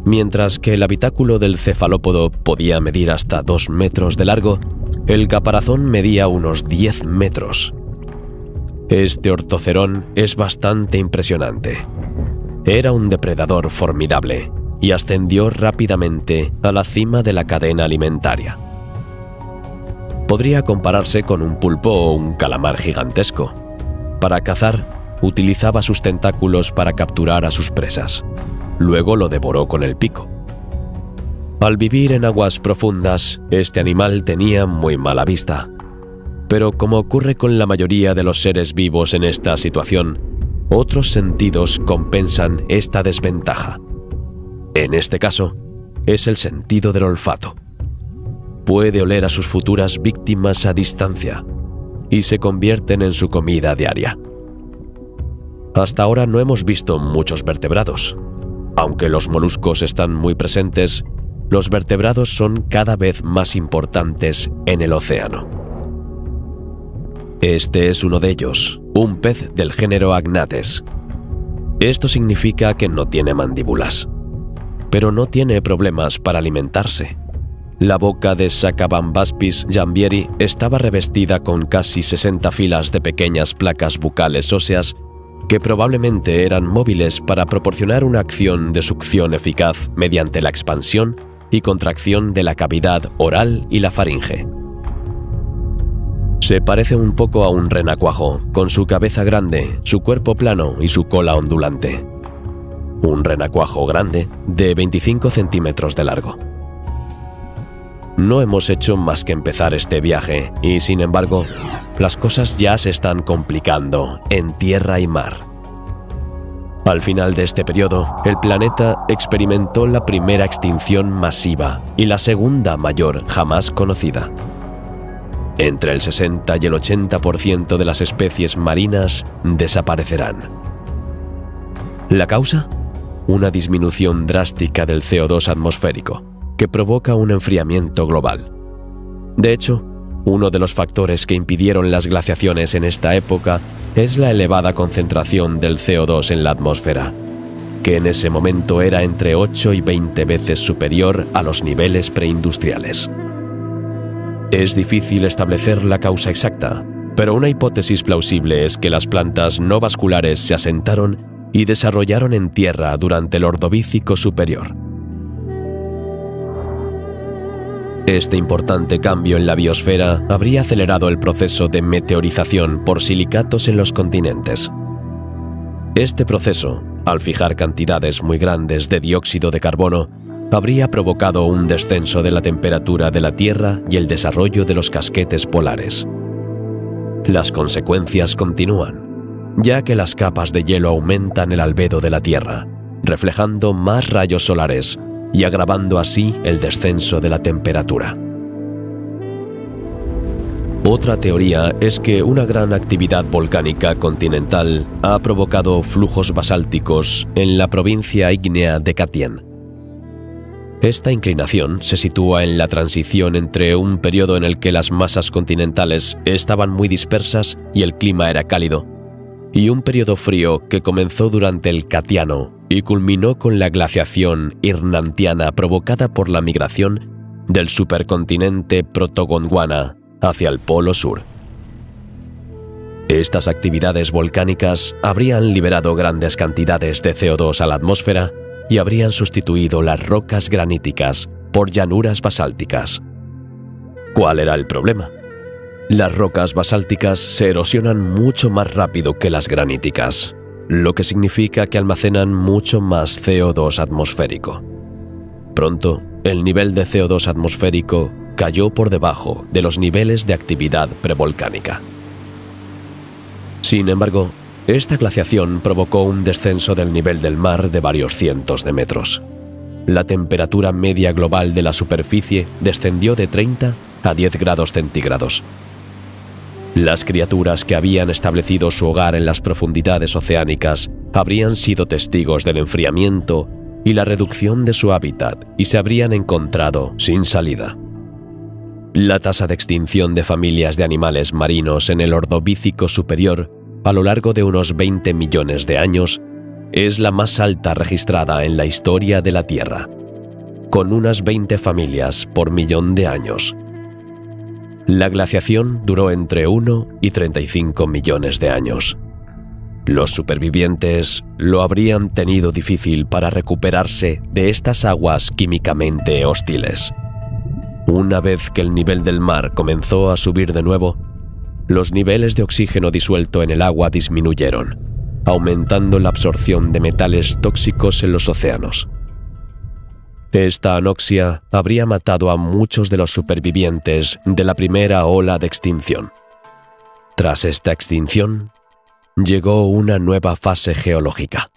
Mientras que el habitáculo del cefalópodo podía medir hasta 2 metros de largo, el caparazón medía unos 10 metros. Este ortocerón es bastante impresionante. Era un depredador formidable y ascendió rápidamente a la cima de la cadena alimentaria. Podría compararse con un pulpo o un calamar gigantesco. Para cazar, utilizaba sus tentáculos para capturar a sus presas. Luego lo devoró con el pico. Al vivir en aguas profundas, este animal tenía muy mala vista. Pero como ocurre con la mayoría de los seres vivos en esta situación, otros sentidos compensan esta desventaja. En este caso, es el sentido del olfato. Puede oler a sus futuras víctimas a distancia y se convierten en su comida diaria. Hasta ahora no hemos visto muchos vertebrados. Aunque los moluscos están muy presentes, los vertebrados son cada vez más importantes en el océano. Este es uno de ellos, un pez del género Agnates. Esto significa que no tiene mandíbulas. pero no tiene problemas para alimentarse. La boca de Sacabambaspis jambieri estaba revestida con casi 60 filas de pequeñas placas bucales óseas que probablemente eran móviles para proporcionar una acción de succión eficaz mediante la expansión y contracción de la cavidad oral y la faringe. Se parece un poco a un renacuajo, con su cabeza grande, su cuerpo plano y su cola ondulante. Un renacuajo grande de 25 centímetros de largo. No hemos hecho más que empezar este viaje y, sin embargo, las cosas ya se están complicando en tierra y mar. Al final de este periodo, el planeta experimentó la primera extinción masiva y la segunda mayor jamás conocida. Entre el 60 y el 80% de las especies marinas desaparecerán. ¿La causa? Una disminución drástica del CO2 atmosférico, que provoca un enfriamiento global. De hecho, uno de los factores que impidieron las glaciaciones en esta época es la elevada concentración del CO2 en la atmósfera, que en ese momento era entre 8 y 20 veces superior a los niveles preindustriales. Es difícil establecer la causa exacta, pero una hipótesis plausible es que las plantas no vasculares se asentaron y desarrollaron en tierra durante el Ordovícico superior. Este importante cambio en la biosfera habría acelerado el proceso de meteorización por silicatos en los continentes. Este proceso, al fijar cantidades muy grandes de dióxido de carbono, habría provocado un descenso de la temperatura de la Tierra y el desarrollo de los casquetes polares. Las consecuencias continúan, ya que las capas de hielo aumentan el albedo de la Tierra, reflejando más rayos solares y agravando así el descenso de la temperatura. Otra teoría es que una gran actividad volcánica continental ha provocado flujos basálticos en la provincia ígnea de Katien. Esta inclinación se sitúa en la transición entre un periodo en el que las masas continentales estaban muy dispersas y el clima era cálido, y un periodo frío que comenzó durante el Catiano y culminó con la glaciación hirnantiana provocada por la migración del supercontinente Protogondwana hacia el Polo Sur. Estas actividades volcánicas habrían liberado grandes cantidades de CO2 a la atmósfera y habrían sustituido las rocas graníticas por llanuras basálticas. ¿Cuál era el problema? Las rocas basálticas se erosionan mucho más rápido que las graníticas, lo que significa que almacenan mucho más CO2 atmosférico. Pronto, el nivel de CO2 atmosférico cayó por debajo de los niveles de actividad prevolcánica. Sin embargo, esta glaciación provocó un descenso del nivel del mar de varios cientos de metros. La temperatura media global de la superficie descendió de 30 a 10 grados centígrados. Las criaturas que habían establecido su hogar en las profundidades oceánicas habrían sido testigos del enfriamiento y la reducción de su hábitat y se habrían encontrado sin salida. La tasa de extinción de familias de animales marinos en el Ordovícico superior a lo largo de unos 20 millones de años es la más alta registrada en la historia de la Tierra, con unas 20 familias por millón de años. La glaciación duró entre 1 y 35 millones de años. Los supervivientes lo habrían tenido difícil para recuperarse de estas aguas químicamente hostiles. Una vez que el nivel del mar comenzó a subir de nuevo, los niveles de oxígeno disuelto en el agua disminuyeron, aumentando la absorción de metales tóxicos en los océanos. Esta anoxia habría matado a muchos de los supervivientes de la primera ola de extinción. Tras esta extinción, llegó una nueva fase geológica,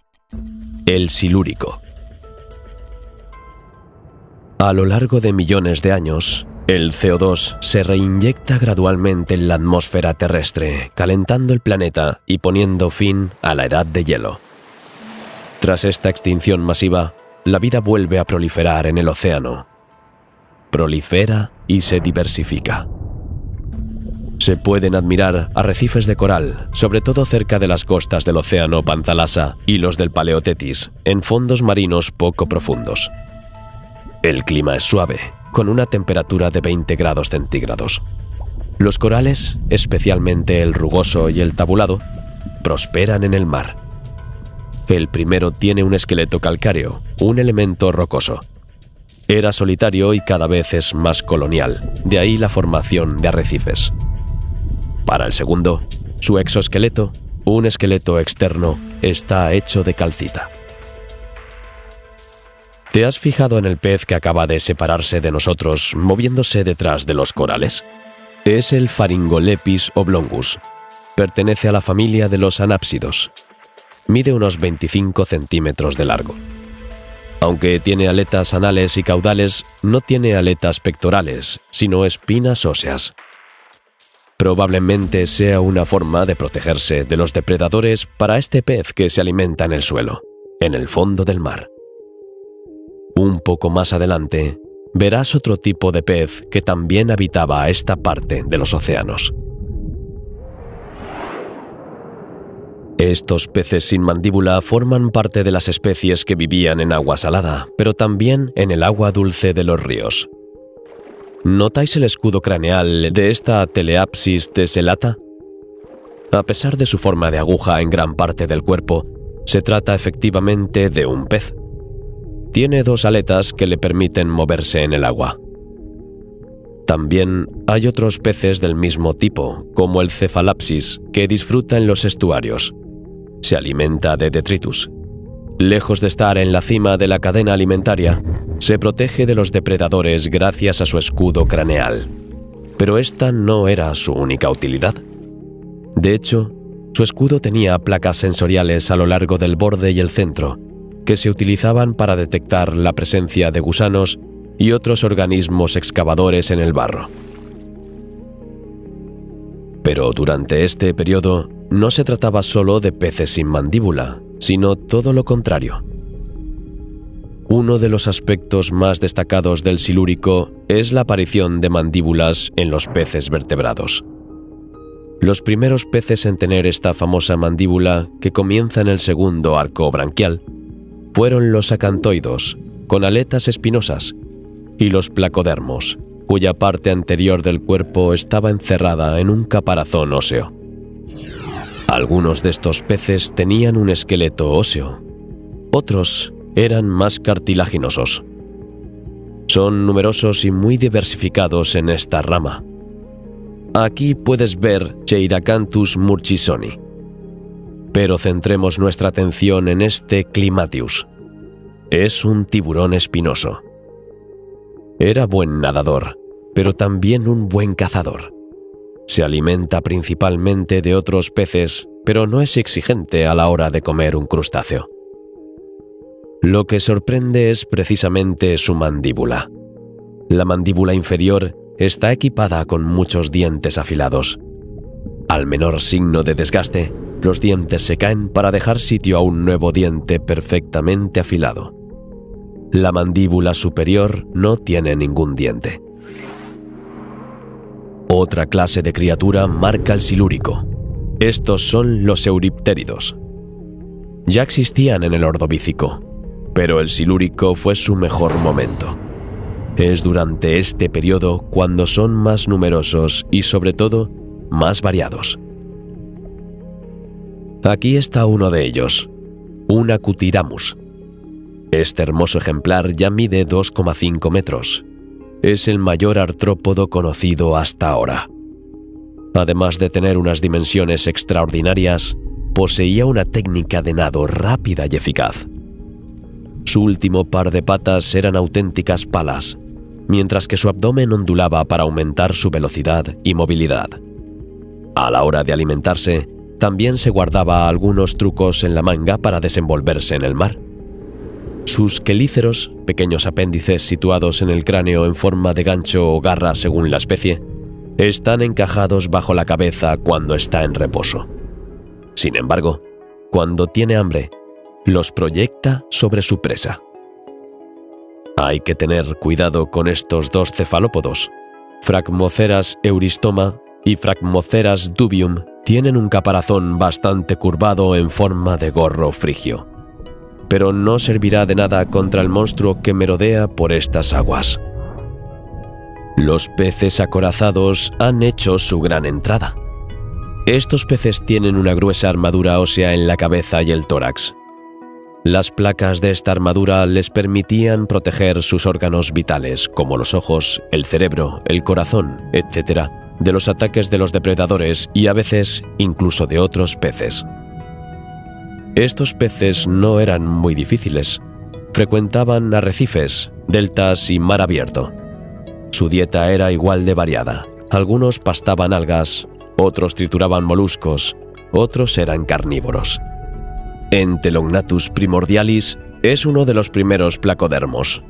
el Silúrico. A lo largo de millones de años, el CO2 se reinyecta gradualmente en la atmósfera terrestre, calentando el planeta y poniendo fin a la edad de hielo. Tras esta extinción masiva, la vida vuelve a proliferar en el océano. Prolifera y se diversifica. Se pueden admirar arrecifes de coral, sobre todo cerca de las costas del océano Panthalassa y los del Paleothetis, en fondos marinos poco profundos. El clima es suave, con una temperatura de 20 grados centígrados. Los corales, especialmente el rugoso y el tabulado, prosperan en el mar. El primero tiene un esqueleto calcáreo, un elemento rocoso. Era solitario y cada vez es más colonial, de ahí la formación de arrecifes. Para el segundo, su exoesqueleto, un esqueleto externo, está hecho de calcita. ¿Te has fijado en el pez que acaba de separarse de nosotros, moviéndose detrás de los corales? Es el Pharyngolepis oblongus. Pertenece a la familia de los anápsidos. Mide unos 25 centímetros de largo. Aunque tiene aletas anales y caudales, no tiene aletas pectorales, sino espinas óseas. Probablemente sea una forma de protegerse de los depredadores para este pez que se alimenta en el suelo, en el fondo del mar. Un poco más adelante, verás otro tipo de pez que también habitaba esta parte de los océanos. Estos peces sin mandíbula forman parte de las especies que vivían en agua salada, pero también en el agua dulce de los ríos. ¿Notáis el escudo craneal de esta Teleapsis tessellata? A pesar de su forma de aguja en gran parte del cuerpo, se trata efectivamente de un pez. Tiene dos aletas que le permiten moverse en el agua. También hay otros peces del mismo tipo, como el Cephalapsis, que disfruta en los estuarios. Se alimenta de detritus. Lejos de estar en la cima de la cadena alimentaria, se protege de los depredadores gracias a su escudo craneal. Pero esta no era su única utilidad. De hecho, su escudo tenía placas sensoriales a lo largo del borde y el centro, que se utilizaban para detectar la presencia de gusanos y otros organismos excavadores en el barro. Pero durante este periodo no se trataba solo de peces sin mandíbula, sino todo lo contrario. Uno de los aspectos más destacados del Silúrico es la aparición de mandíbulas en los peces vertebrados. Los primeros peces en tener esta famosa mandíbula, que comienza en el segundo arco branquial, fueron los acantoidos, con aletas espinosas, y los placodermos, cuya parte anterior del cuerpo estaba encerrada en un caparazón óseo. Algunos de estos peces tenían un esqueleto óseo, otros eran más cartilaginosos. Son numerosos y muy diversificados en esta rama. Aquí puedes ver Cheiracanthus murchisoni. Pero centremos nuestra atención en este Climatius. Es un tiburón espinoso. Era buen nadador, pero también un buen cazador. Se alimenta principalmente de otros peces, pero no es exigente a la hora de comer un crustáceo. Lo que sorprende es precisamente su mandíbula. La mandíbula inferior está equipada con muchos dientes afilados. Al menor signo de desgaste, los dientes se caen para dejar sitio a un nuevo diente perfectamente afilado. La mandíbula superior no tiene ningún diente. Otra clase de criatura marca el Silúrico. Estos son los euriptéridos. Ya existían en el Ordovícico, pero el Silúrico fue su mejor momento. Es durante este periodo cuando son más numerosos y, sobre todo, más variados. Aquí está uno de ellos, un Acutiramus. Este hermoso ejemplar ya mide 2,5 metros. Es el mayor artrópodo conocido hasta ahora. Además de tener unas dimensiones extraordinarias, poseía una técnica de nado rápida y eficaz. Su último par de patas eran auténticas palas, mientras que su abdomen ondulaba para aumentar su velocidad y movilidad. A la hora de alimentarse, también se guardaba algunos trucos en la manga para desenvolverse en el mar. Sus quelíceros, pequeños apéndices situados en el cráneo en forma de gancho o garra según la especie, están encajados bajo la cabeza cuando está en reposo. Sin embargo, cuando tiene hambre, los proyecta sobre su presa. Hay que tener cuidado con estos dos cefalópodos, Phragmoceras eurystoma y Phragmoceras dubium tienen un caparazón bastante curvado en forma de gorro frigio, pero no servirá de nada contra el monstruo que merodea por estas aguas. Los peces acorazados han hecho su gran entrada. Estos peces tienen una gruesa armadura ósea en la cabeza y el tórax. Las placas de esta armadura les permitían proteger sus órganos vitales, como los ojos, el cerebro, el corazón, etc., de los ataques de los depredadores y a veces incluso de otros peces. Estos peces no eran muy difíciles. Frecuentaban arrecifes, deltas y mar abierto. Su dieta era igual de variada. Algunos pastaban algas, otros trituraban moluscos, otros eran carnívoros. Entelognathus primordialis es uno de los primeros placodermos.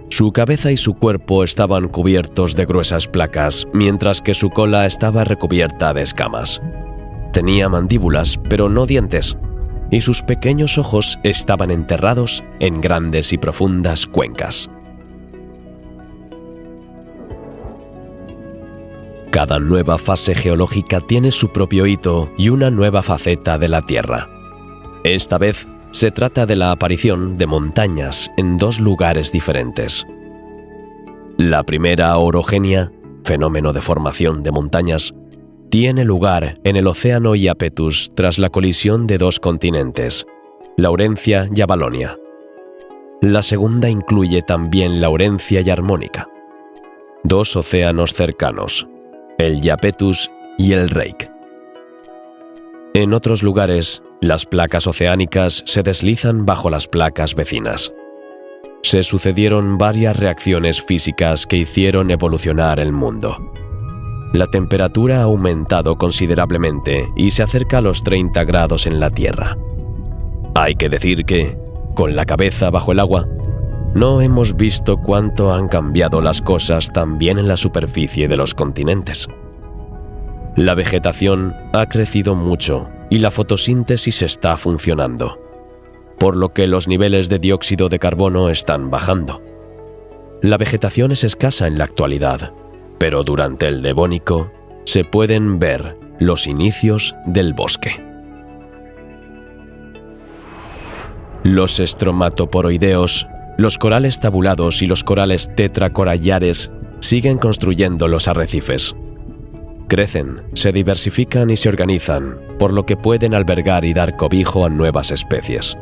Su cabeza y su cuerpo estaban cubiertos de gruesas placas, mientras que su cola estaba recubierta de escamas. Tenía mandíbulas, pero no dientes, y sus pequeños ojos estaban enterrados en grandes y profundas cuencas. Cada nueva fase geológica tiene su propio hito y una nueva faceta de la Tierra. Esta vez se trata de la aparición de montañas en dos lugares diferentes. La primera orogenia, fenómeno de formación de montañas, tiene lugar en el océano Iapetus tras la colisión de dos continentes, Laurencia y Avalonia. La segunda incluye también Laurencia y Armónica, dos océanos cercanos, el Iapetus y el Reik. En otros lugares, las placas oceánicas se deslizan bajo las placas vecinas. Se sucedieron varias reacciones físicas que hicieron evolucionar el mundo. La temperatura ha aumentado considerablemente y se acerca a los 30 grados en la Tierra. Hay que decir que, con la cabeza bajo el agua, no hemos visto cuánto han cambiado las cosas también en la superficie de los continentes. La vegetación ha crecido mucho y la fotosíntesis está funcionando, por lo que los niveles de dióxido de carbono están bajando. La vegetación es escasa en la actualidad, pero durante el Devónico se pueden ver los inicios del bosque. Los estromatoporoideos, los corales tabulados y los corales tetracorallares siguen construyendo los arrecifes. Crecen, se diversifican y se organizan, por lo que pueden albergar y dar cobijo a nuevas especies.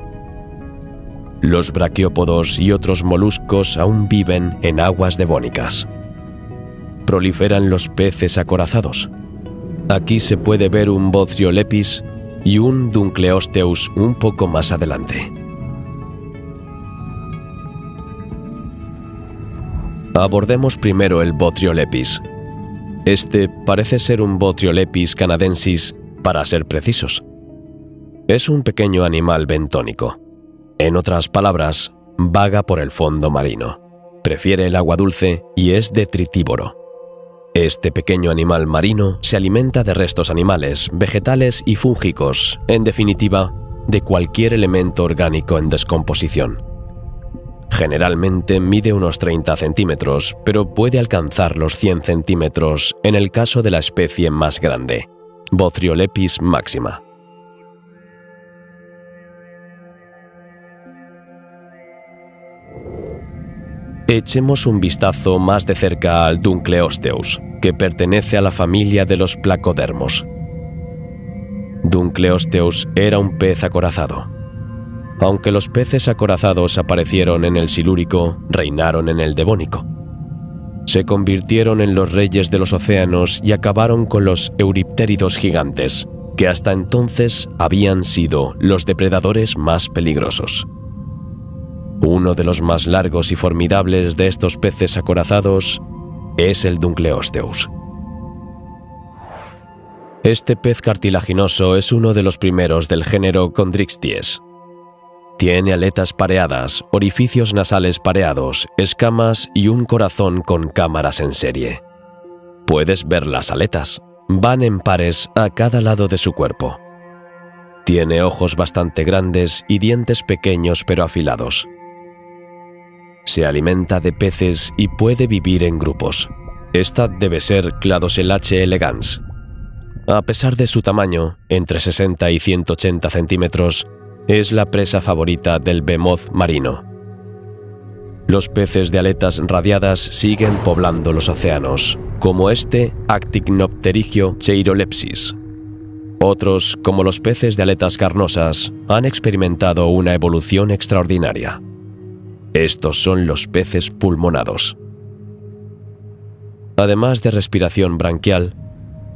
Los braquiópodos y otros moluscos aún viven en aguas devónicas. Proliferan los peces acorazados. Aquí se puede ver un Bothriolepis y un Dunkleosteus un poco más adelante. Abordemos primero el Bothriolepis. Este parece ser un Bothriolepis canadensis, para ser precisos. Es un pequeño animal bentónico. En otras palabras, vaga por el fondo marino. Prefiere el agua dulce y es detritívoro. Este pequeño animal marino se alimenta de restos animales, vegetales y fúngicos, en definitiva, de cualquier elemento orgánico en descomposición. Generalmente mide unos 30 centímetros, pero puede alcanzar los 100 centímetros en el caso de la especie más grande, Bothriolepis maxima. Echemos un vistazo más de cerca al Dunkleosteus, que pertenece a la familia de los placodermos. Dunkleosteus era un pez acorazado. Aunque los peces acorazados aparecieron en el Silúrico, reinaron en el Devónico. Se convirtieron en los reyes de los océanos y acabaron con los euriptéridos gigantes, que hasta entonces habían sido los depredadores más peligrosos. Uno de los más largos y formidables de estos peces acorazados es el Dunkleosteus. Este pez cartilaginoso es uno de los primeros del género Chondrixties. Tiene aletas pareadas, orificios nasales pareados, escamas y un corazón con cámaras en serie. Puedes ver las aletas. Van en pares a cada lado de su cuerpo. Tiene ojos bastante grandes y dientes pequeños pero afilados. Se alimenta de peces y puede vivir en grupos. Esta debe ser Cladoselache elegans, A pesar de su tamaño, entre 60 y 180 centímetros, es la presa favorita del behemoth marino. Los peces de aletas radiadas siguen poblando los océanos, como este Actinopterygio cheirolepsis. Otros, como los peces de aletas carnosas, han experimentado una evolución extraordinaria. Estos son los peces pulmonados. Además de respiración branquial,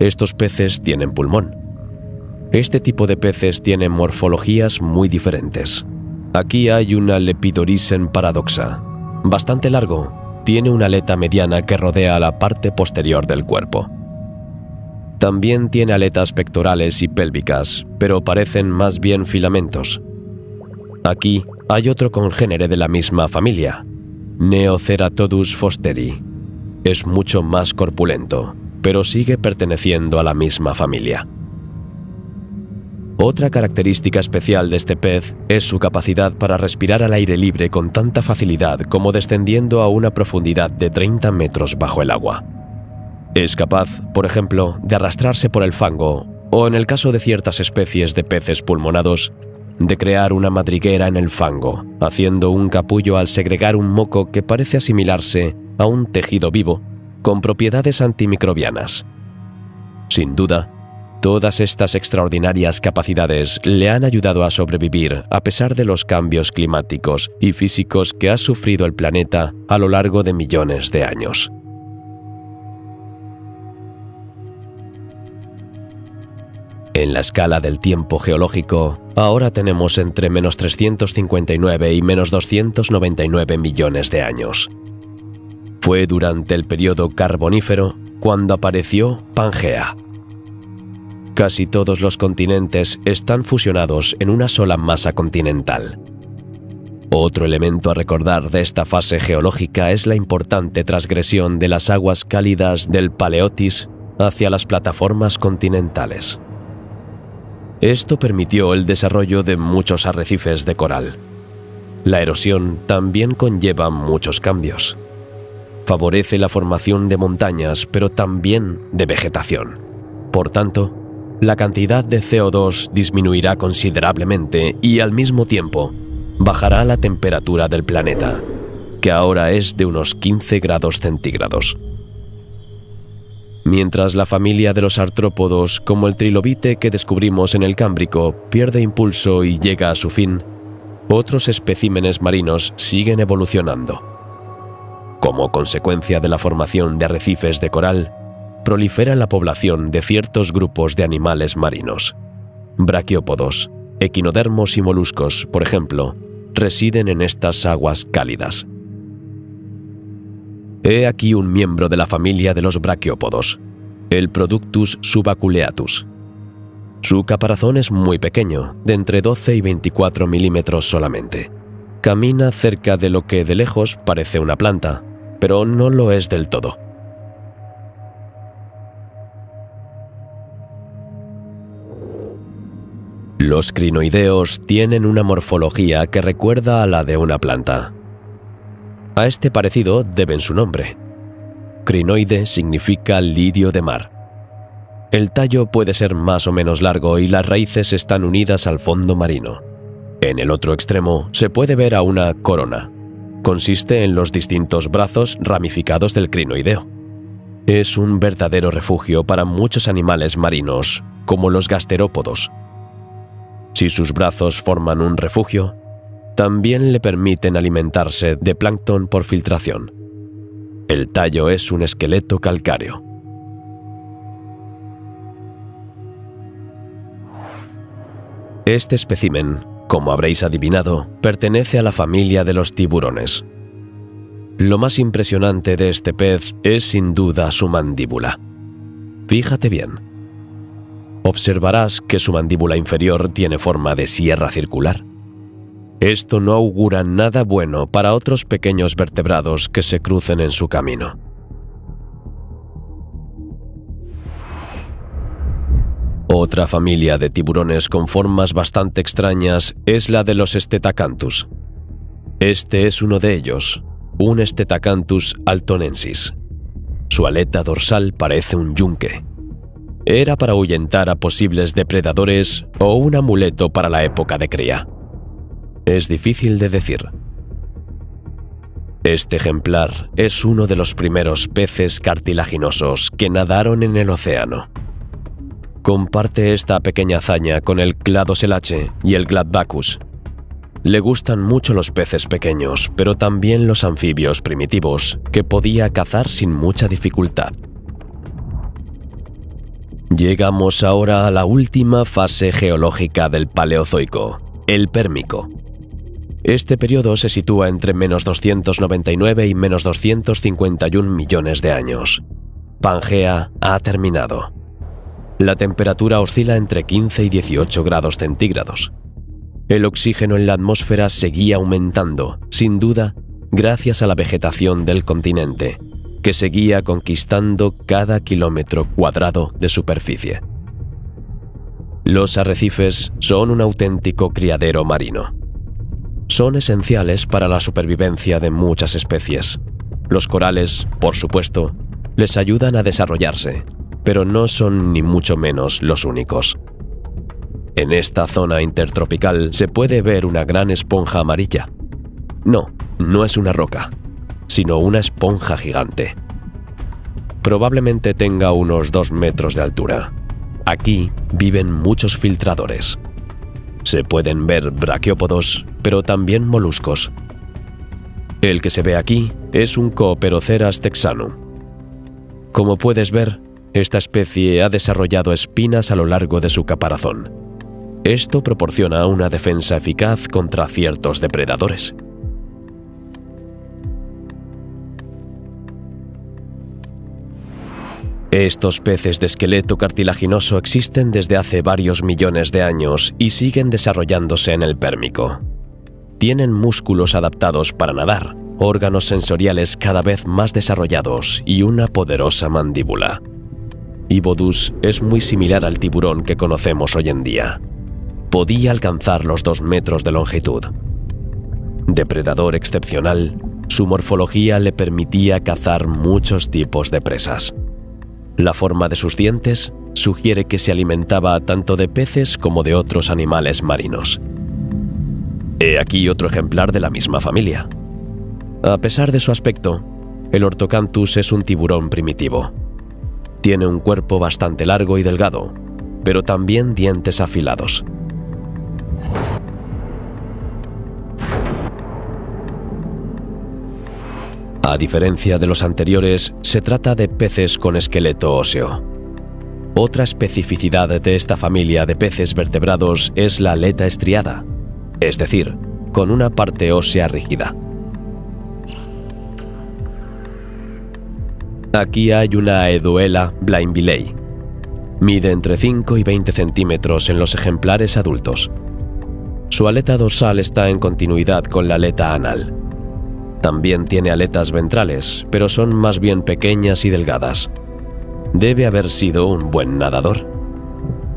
estos peces tienen pulmón. Este tipo de peces tiene morfologías muy diferentes. Aquí hay una Lepidorhisen paradoxa. Bastante largo, tiene una aleta mediana que rodea la parte posterior del cuerpo. También tiene aletas pectorales y pélvicas, pero parecen más bien filamentos. Aquí hay otro congénere de la misma familia, Neoceratodus fosteri. Es mucho más corpulento, pero sigue perteneciendo a la misma familia. Otra característica especial de este pez es su capacidad para respirar al aire libre con tanta facilidad como descendiendo a una profundidad de 30 metros bajo el agua. Es capaz, por ejemplo, de arrastrarse por el fango o, en el caso de ciertas especies de peces pulmonados, de crear una madriguera en el fango, haciendo un capullo al segregar un moco que parece asimilarse a un tejido vivo con propiedades antimicrobianas. Sin duda, todas estas extraordinarias capacidades le han ayudado a sobrevivir a pesar de los cambios climáticos y físicos que ha sufrido el planeta a lo largo de millones de años. En la escala del tiempo geológico, ahora tenemos entre menos 359 y menos 299 millones de años. Fue durante el periodo Carbonífero cuando apareció Pangea. Casi todos los continentes están fusionados en una sola masa continental. Otro elemento a recordar de esta fase geológica es la importante transgresión de las aguas cálidas del Paleotis hacia las plataformas continentales. Esto permitió el desarrollo de muchos arrecifes de coral. La erosión también conlleva muchos cambios. Favorece la formación de montañas, pero también de vegetación. Por tanto, la cantidad de CO2 disminuirá considerablemente y, al mismo tiempo, bajará la temperatura del planeta, que ahora es de unos 15 grados centígrados. Mientras la familia de los artrópodos, como el trilobite que descubrimos en el Cámbrico, pierde impulso y llega a su fin, otros especímenes marinos siguen evolucionando. Como consecuencia de la formación de arrecifes de coral, prolifera la población de ciertos grupos de animales marinos. Braquiópodos, equinodermos y moluscos, por ejemplo, residen en estas aguas cálidas. He aquí un miembro de la familia de los braquiópodos, el Productus subaculeatus. Su caparazón es muy pequeño, de entre 12 y 24 milímetros solamente. Camina cerca de lo que de lejos parece una planta, pero no lo es del todo. Los crinoideos tienen una morfología que recuerda a la de una planta. A este parecido deben su nombre. Crinoide significa lirio de mar. El tallo puede ser más o menos largo y las raíces están unidas al fondo marino. En el otro extremo se puede ver a una corona. Consiste en los distintos brazos ramificados del crinoideo. Es un verdadero refugio para muchos animales marinos, como los gasterópodos. Si sus brazos forman un refugio, también le permiten alimentarse de plancton por filtración. El tallo es un esqueleto calcáreo. Este espécimen, como habréis adivinado, pertenece a la familia de los tiburones. Lo más impresionante de este pez es sin duda su mandíbula. Fíjate bien. Observarás que su mandíbula inferior tiene forma de sierra circular. Esto no augura nada bueno para otros pequeños vertebrados que se crucen en su camino. Otra familia de tiburones con formas bastante extrañas es la de los Stetacanthus. Este es uno de ellos, un Stetacanthus altonensis. Su aleta dorsal parece un yunque. Era para ahuyentar a posibles depredadores o un amuleto para la época de cría. Es difícil de decir. Este ejemplar es uno de los primeros peces cartilaginosos que nadaron en el océano. Comparte esta pequeña hazaña con el Cladoselache y el Gladbacus. Le gustan mucho los peces pequeños, pero también los anfibios primitivos, que podía cazar sin mucha dificultad. Llegamos ahora a la última fase geológica del Paleozoico, el Pérmico. Este periodo se sitúa entre menos 299 y menos 251 millones de años. Pangea ha terminado. La temperatura oscila entre 15 y 18 grados centígrados. El oxígeno en la atmósfera seguía aumentando, sin duda, gracias a la vegetación del continente, que seguía conquistando cada kilómetro cuadrado de superficie. Los arrecifes son un auténtico criadero marino. Son esenciales para la supervivencia de muchas especies. Los corales, por supuesto, les ayudan a desarrollarse, pero no son ni mucho menos los únicos. En esta zona intertropical se puede ver una gran esponja amarilla. No es una roca, sino una esponja gigante. Probablemente tenga unos 2 metros de altura. Aquí viven muchos filtradores. Se pueden ver braquiópodos, pero también moluscos. El que se ve aquí es un Coperoceras texanum. Como puedes ver, esta especie ha desarrollado espinas a lo largo de su caparazón. Esto proporciona una defensa eficaz contra ciertos depredadores. Estos peces de esqueleto cartilaginoso existen desde hace varios millones de años y siguen desarrollándose en el Pérmico. Tienen músculos adaptados para nadar, órganos sensoriales cada vez más desarrollados y una poderosa mandíbula. Ibodus es muy similar al tiburón que conocemos hoy en día. Podía alcanzar los 2 metros de longitud. Depredador excepcional, su morfología le permitía cazar muchos tipos de presas. La forma de sus dientes sugiere que se alimentaba tanto de peces como de otros animales marinos. He aquí otro ejemplar de la misma familia. A pesar de su aspecto, el Orthocanthus es un tiburón primitivo. Tiene un cuerpo bastante largo y delgado, pero también dientes afilados. A diferencia de los anteriores, se trata de peces con esqueleto óseo. Otra especificidad de esta familia de peces vertebrados es la aleta estriada, es decir, con una parte ósea rígida. Aquí hay una Aeduela blainvillei. Mide entre 5 y 20 centímetros en los ejemplares adultos. Su aleta dorsal está en continuidad con la aleta anal. También tiene aletas ventrales, pero son más bien pequeñas y delgadas. Debe haber sido un buen nadador.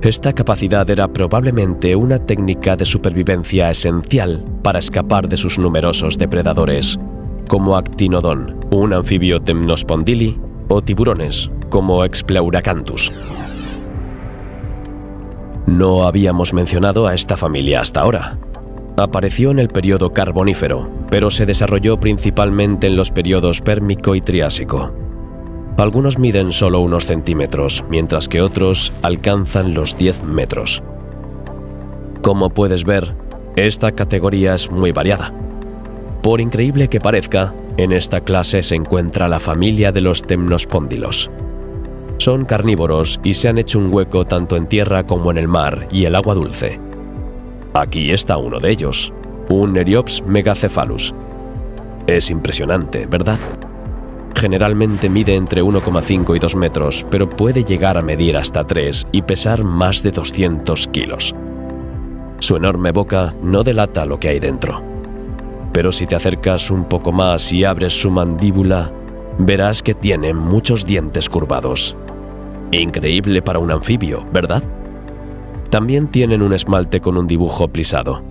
Esta capacidad era probablemente una técnica de supervivencia esencial para escapar de sus numerosos depredadores, como Actinodon, un anfibio Temnospondyli, o tiburones, como Expleuracanthus. No habíamos mencionado a esta familia hasta ahora. Apareció en el período Carbonífero, pero se desarrolló principalmente en los periodos Pérmico y Triásico. Algunos miden solo unos centímetros, mientras que otros alcanzan los 10 metros. Como puedes ver, esta categoría es muy variada. Por increíble que parezca, en esta clase se encuentra la familia de los temnospóndilos. Son carnívoros y se han hecho un hueco tanto en tierra como en el mar y el agua dulce. Aquí está uno de ellos, un Neriops megacephalus. Es impresionante, ¿verdad? Generalmente mide entre 1,5 y 2 metros, pero puede llegar a medir hasta 3 y pesar más de 200 kilos. Su enorme boca no delata lo que hay dentro. Pero si te acercas un poco más y abres su mandíbula, verás que tiene muchos dientes curvados. Increíble para un anfibio, ¿verdad? También tienen un esmalte con un dibujo plisado.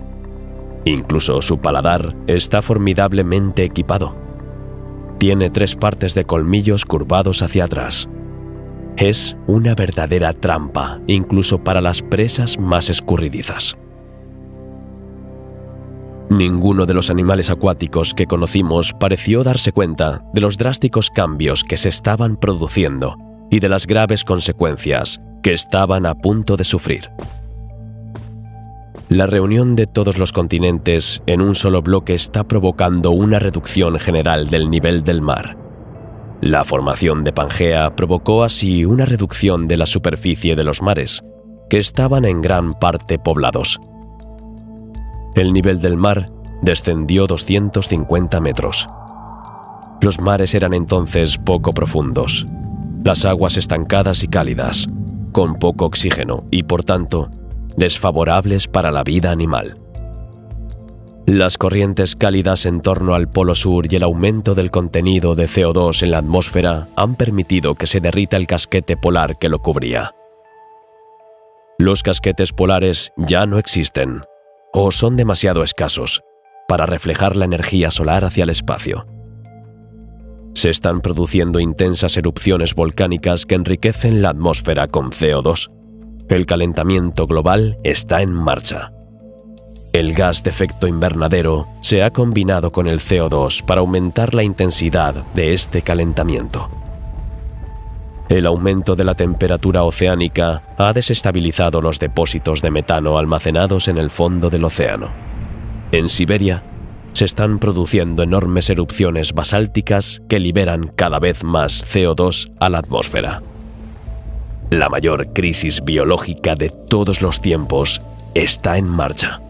Incluso su paladar está formidablemente equipado. Tiene 3 partes de colmillos curvados hacia atrás. Es una verdadera trampa, incluso para las presas más escurridizas. Ninguno de los animales acuáticos que conocimos pareció darse cuenta de los drásticos cambios que se estaban produciendo y de las graves consecuencias que estaban a punto de sufrir. La reunión de todos los continentes en un solo bloque está provocando una reducción general del nivel del mar. La formación de Pangea provocó así una reducción de la superficie de los mares, que estaban en gran parte poblados. El nivel del mar descendió 250 metros. Los mares eran entonces poco profundos, las aguas estancadas y cálidas, con poco oxígeno y, por tanto, desfavorables para la vida animal. Las corrientes cálidas en torno al Polo Sur y el aumento del contenido de CO2 en la atmósfera han permitido que se derrita el casquete polar que lo cubría. Los casquetes polares ya no existen, o son demasiado escasos, para reflejar la energía solar hacia el espacio. Se están produciendo intensas erupciones volcánicas que enriquecen la atmósfera con CO2. El calentamiento global está en marcha. El gas de efecto invernadero se ha combinado con el CO2 para aumentar la intensidad de este calentamiento. El aumento de la temperatura oceánica ha desestabilizado los depósitos de metano almacenados en el fondo del océano. En Siberia, se están produciendo enormes erupciones basálticas que liberan cada vez más CO2 a la atmósfera. La mayor crisis biológica de todos los tiempos está en marcha.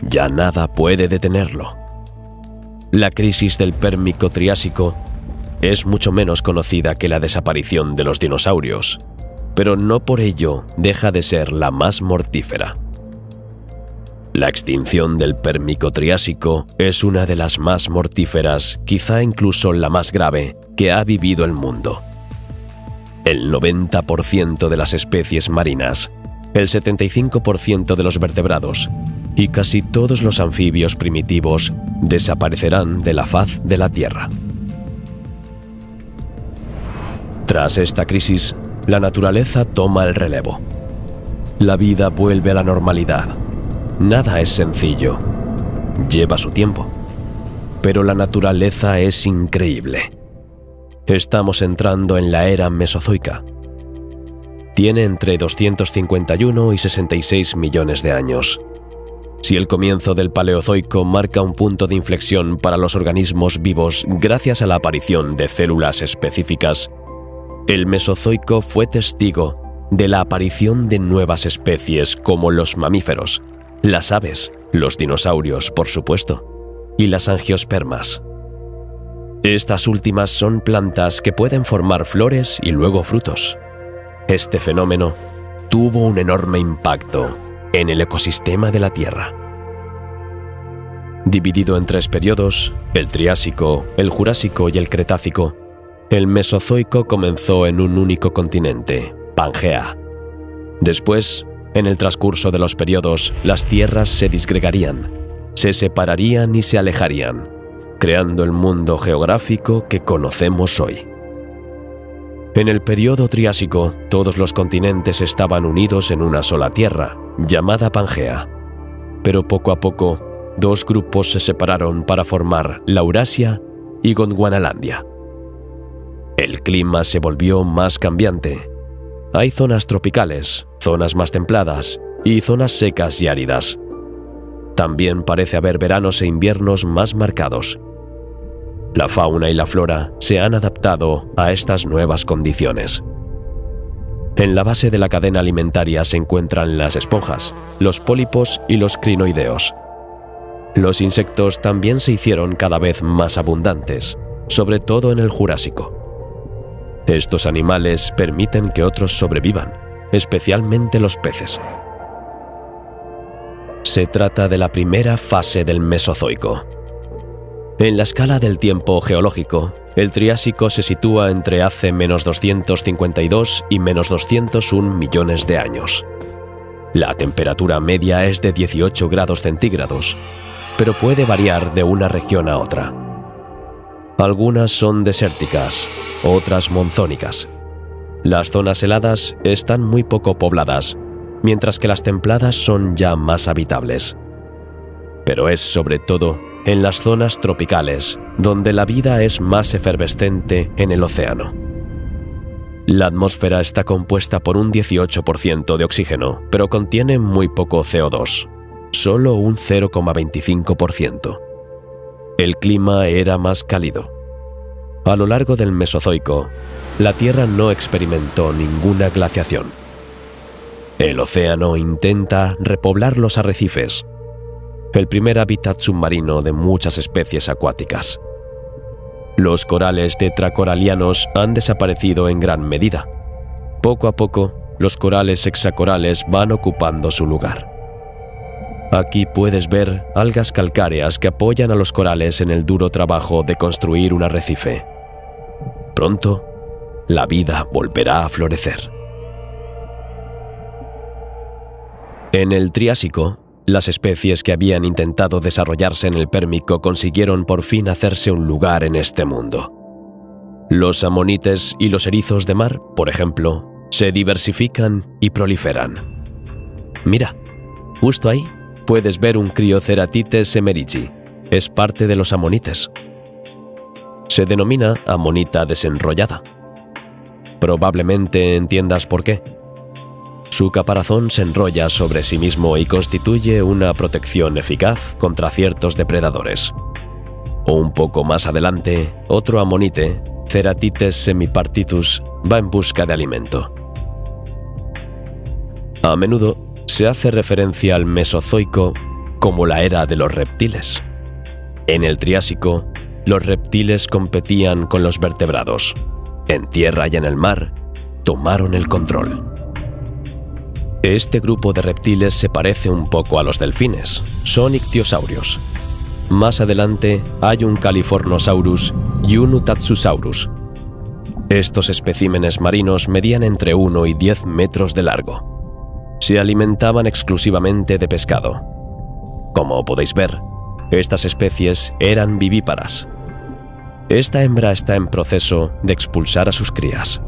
Ya nada puede detenerlo. La crisis del Pérmico-Triásico es mucho menos conocida que la desaparición de los dinosaurios, pero no por ello deja de ser la más mortífera. La extinción del Pérmico-Triásico es una de las más mortíferas, quizá incluso la más grave, que ha vivido el mundo. El 90% de las especies marinas, el 75% de los vertebrados y casi todos los anfibios primitivos desaparecerán de la faz de la Tierra. Tras esta crisis, la naturaleza toma el relevo. La vida vuelve a la normalidad. Nada es sencillo. Lleva su tiempo. Pero la naturaleza es increíble. Estamos entrando en la era mesozoica. Tiene entre 251 y 66 millones de años. Si el comienzo del Paleozoico marca un punto de inflexión para los organismos vivos gracias a la aparición de células específicas, el Mesozoico fue testigo de la aparición de nuevas especies como los mamíferos, las aves, los dinosaurios, por supuesto, y las angiospermas. Estas últimas son plantas que pueden formar flores y luego frutos. Este fenómeno tuvo un enorme impacto en el ecosistema de la Tierra. Dividido en 3 periodos, el Triásico, el Jurásico y el Cretácico, el Mesozoico comenzó en un único continente, Pangea. Después, en el transcurso de los periodos, las tierras se disgregarían, se separarían y se alejarían, creando el mundo geográfico que conocemos hoy. En el periodo Triásico, todos los continentes estaban unidos en una sola tierra, llamada Pangea. Pero poco a poco, 2 grupos se separaron para formar Laurasia y Gondwanalandia. El clima se volvió más cambiante. Hay zonas tropicales, zonas más templadas y zonas secas y áridas. También parece haber veranos e inviernos más marcados. La fauna y la flora se han adaptado a estas nuevas condiciones. En la base de la cadena alimentaria se encuentran las esponjas, los pólipos y los crinoideos. Los insectos también se hicieron cada vez más abundantes, sobre todo en el Jurásico. Estos animales permiten que otros sobrevivan, especialmente los peces. Se trata de la primera fase del Mesozoico. En la escala del tiempo geológico, el Triásico se sitúa entre hace menos 252 y menos 201 millones de años. La temperatura media es de 18 grados centígrados, pero puede variar de una región a otra. Algunas son desérticas, otras monzónicas. Las zonas heladas están muy poco pobladas, mientras que las templadas son ya más habitables. Pero es sobre todo en las zonas tropicales donde la vida es más efervescente en el océano. La atmósfera está compuesta por un 18% de oxígeno, pero contiene muy poco CO2, solo un 0,25%. El clima era más cálido. A lo largo del Mesozoico, la Tierra no experimentó ninguna glaciación. El océano intenta repoblar los arrecifes, el primer hábitat submarino de muchas especies acuáticas. Los corales tetracoralianos han desaparecido en gran medida. Poco a poco, los corales hexacorales van ocupando su lugar. Aquí puedes ver algas calcáreas que apoyan a los corales en el duro trabajo de construir un arrecife. Pronto, la vida volverá a florecer. En el Triásico, las especies que habían intentado desarrollarse en el Pérmico consiguieron por fin hacerse un lugar en este mundo. Los amonites y los erizos de mar, por ejemplo, se diversifican y proliferan. Mira, justo ahí puedes ver un Crioceratites emerici. Es parte de los amonites. Se denomina amonita desenrollada. Probablemente entiendas por qué. Su caparazón se enrolla sobre sí mismo y constituye una protección eficaz contra ciertos depredadores. O un poco más adelante, otro amonite, Ceratites semipartitus, va en busca de alimento. A menudo se hace referencia al Mesozoico como la era de los reptiles. En el Triásico, los reptiles competían con los vertebrados. En tierra y en el mar, tomaron el control. Este grupo de reptiles se parece un poco a los delfines. Son ictiosaurios. Más adelante hay un Californosaurus y un Utahthusaurus. Estos especímenes marinos medían entre 1 y 10 metros de largo. Se alimentaban exclusivamente de pescado. Como podéis ver, estas especies eran vivíparas. Esta hembra está en proceso de expulsar a sus crías.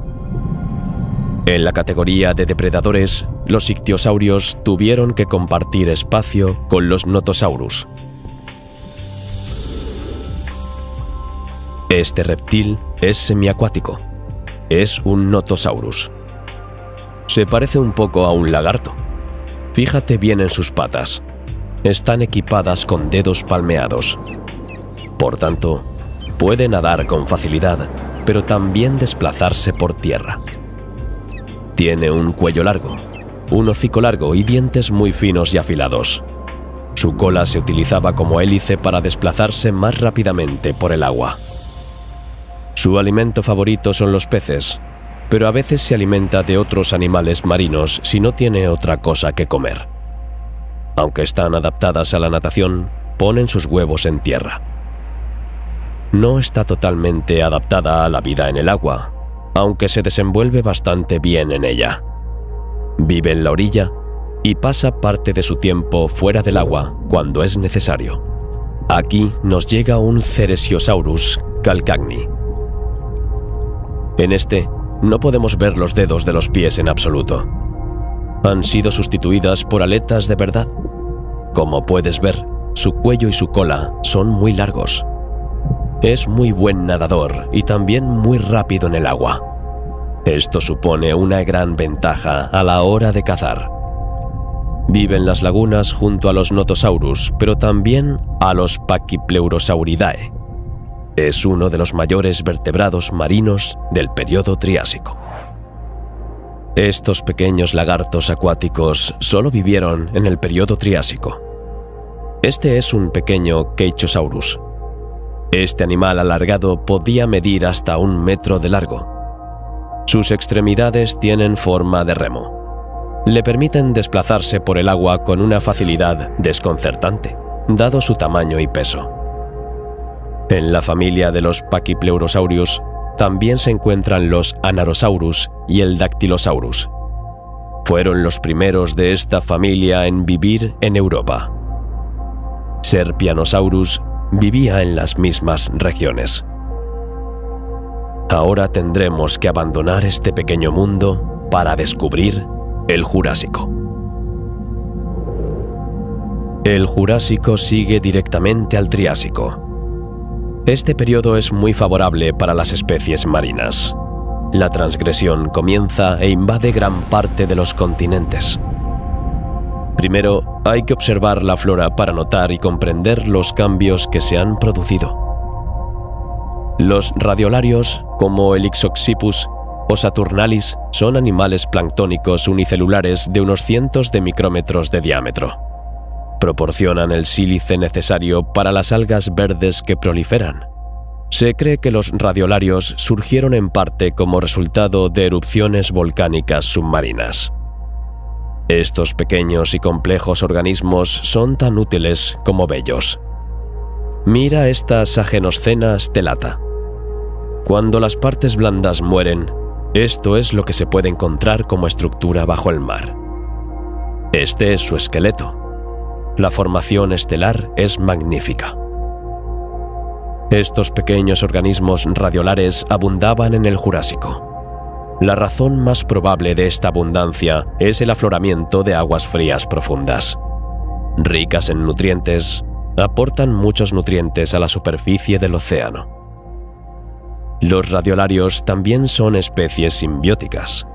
En la categoría de depredadores, los ictiosaurios tuvieron que compartir espacio con los Notosaurus. Este reptil es semiacuático. Es un Notosaurus. Se parece un poco a un lagarto. Fíjate bien en sus patas. Están equipadas con dedos palmeados. Por tanto, puede nadar con facilidad, pero también desplazarse por tierra. Tiene un cuello largo, un hocico largo y dientes muy finos y afilados. Su cola se utilizaba como hélice para desplazarse más rápidamente por el agua. Su alimento favorito son los peces, pero a veces se alimenta de otros animales marinos si no tiene otra cosa que comer. Aunque están adaptadas a la natación, ponen sus huevos en tierra. No está totalmente adaptada a la vida en el agua, aunque se desenvuelve bastante bien en ella. Vive en la orilla y pasa parte de su tiempo fuera del agua cuando es necesario. Aquí nos llega un Ceresiosaurus calcagni. En este, no podemos ver los dedos de los pies en absoluto. Han sido sustituidas por aletas de verdad. Como puedes ver, su cuello y su cola son muy largos. Es muy buen nadador y también muy rápido en el agua. Esto supone una gran ventaja a la hora de cazar. Vive en las lagunas junto a los Notosaurus, pero también a los Pachypleurosauridae. Es uno de los mayores vertebrados marinos del período Triásico. Estos pequeños lagartos acuáticos solo vivieron en el período Triásico. Este es un pequeño Keichosaurus. Este animal alargado podía medir hasta 1 metro de largo. Sus extremidades tienen forma de remo. Le permiten desplazarse por el agua con una facilidad desconcertante, dado su tamaño y peso. En la familia de los Pachypleurosaurius también se encuentran los Anarosaurus y el Dactylosaurus. Fueron los primeros de esta familia en vivir en Europa. Serpianosaurus vivía en las mismas regiones. Ahora tendremos que abandonar este pequeño mundo para descubrir el Jurásico. El Jurásico sigue directamente al Triásico. Este periodo es muy favorable para las especies marinas. La transgresión comienza e invade gran parte de los continentes. Primero, hay que observar la flora para notar y comprender los cambios que se han producido. Los radiolarios, como el Ixoxipus o Saturnalis, son animales planctónicos unicelulares de unos cientos de micrómetros de diámetro. Proporcionan el sílice necesario para las algas verdes que proliferan. Se cree que los radiolarios surgieron en parte como resultado de erupciones volcánicas submarinas. Estos pequeños y complejos organismos son tan útiles como bellos. Mira esta Sagenoscena stellata. Cuando las partes blandas mueren, esto es lo que se puede encontrar como estructura bajo el mar. Este es su esqueleto. La formación estelar es magnífica. Estos pequeños organismos radiolares abundaban en el Jurásico. La razón más probable de esta abundancia es el afloramiento de aguas frías profundas. Ricas en nutrientes, aportan muchos nutrientes a la superficie del océano. Los radiolarios también son especies simbióticas.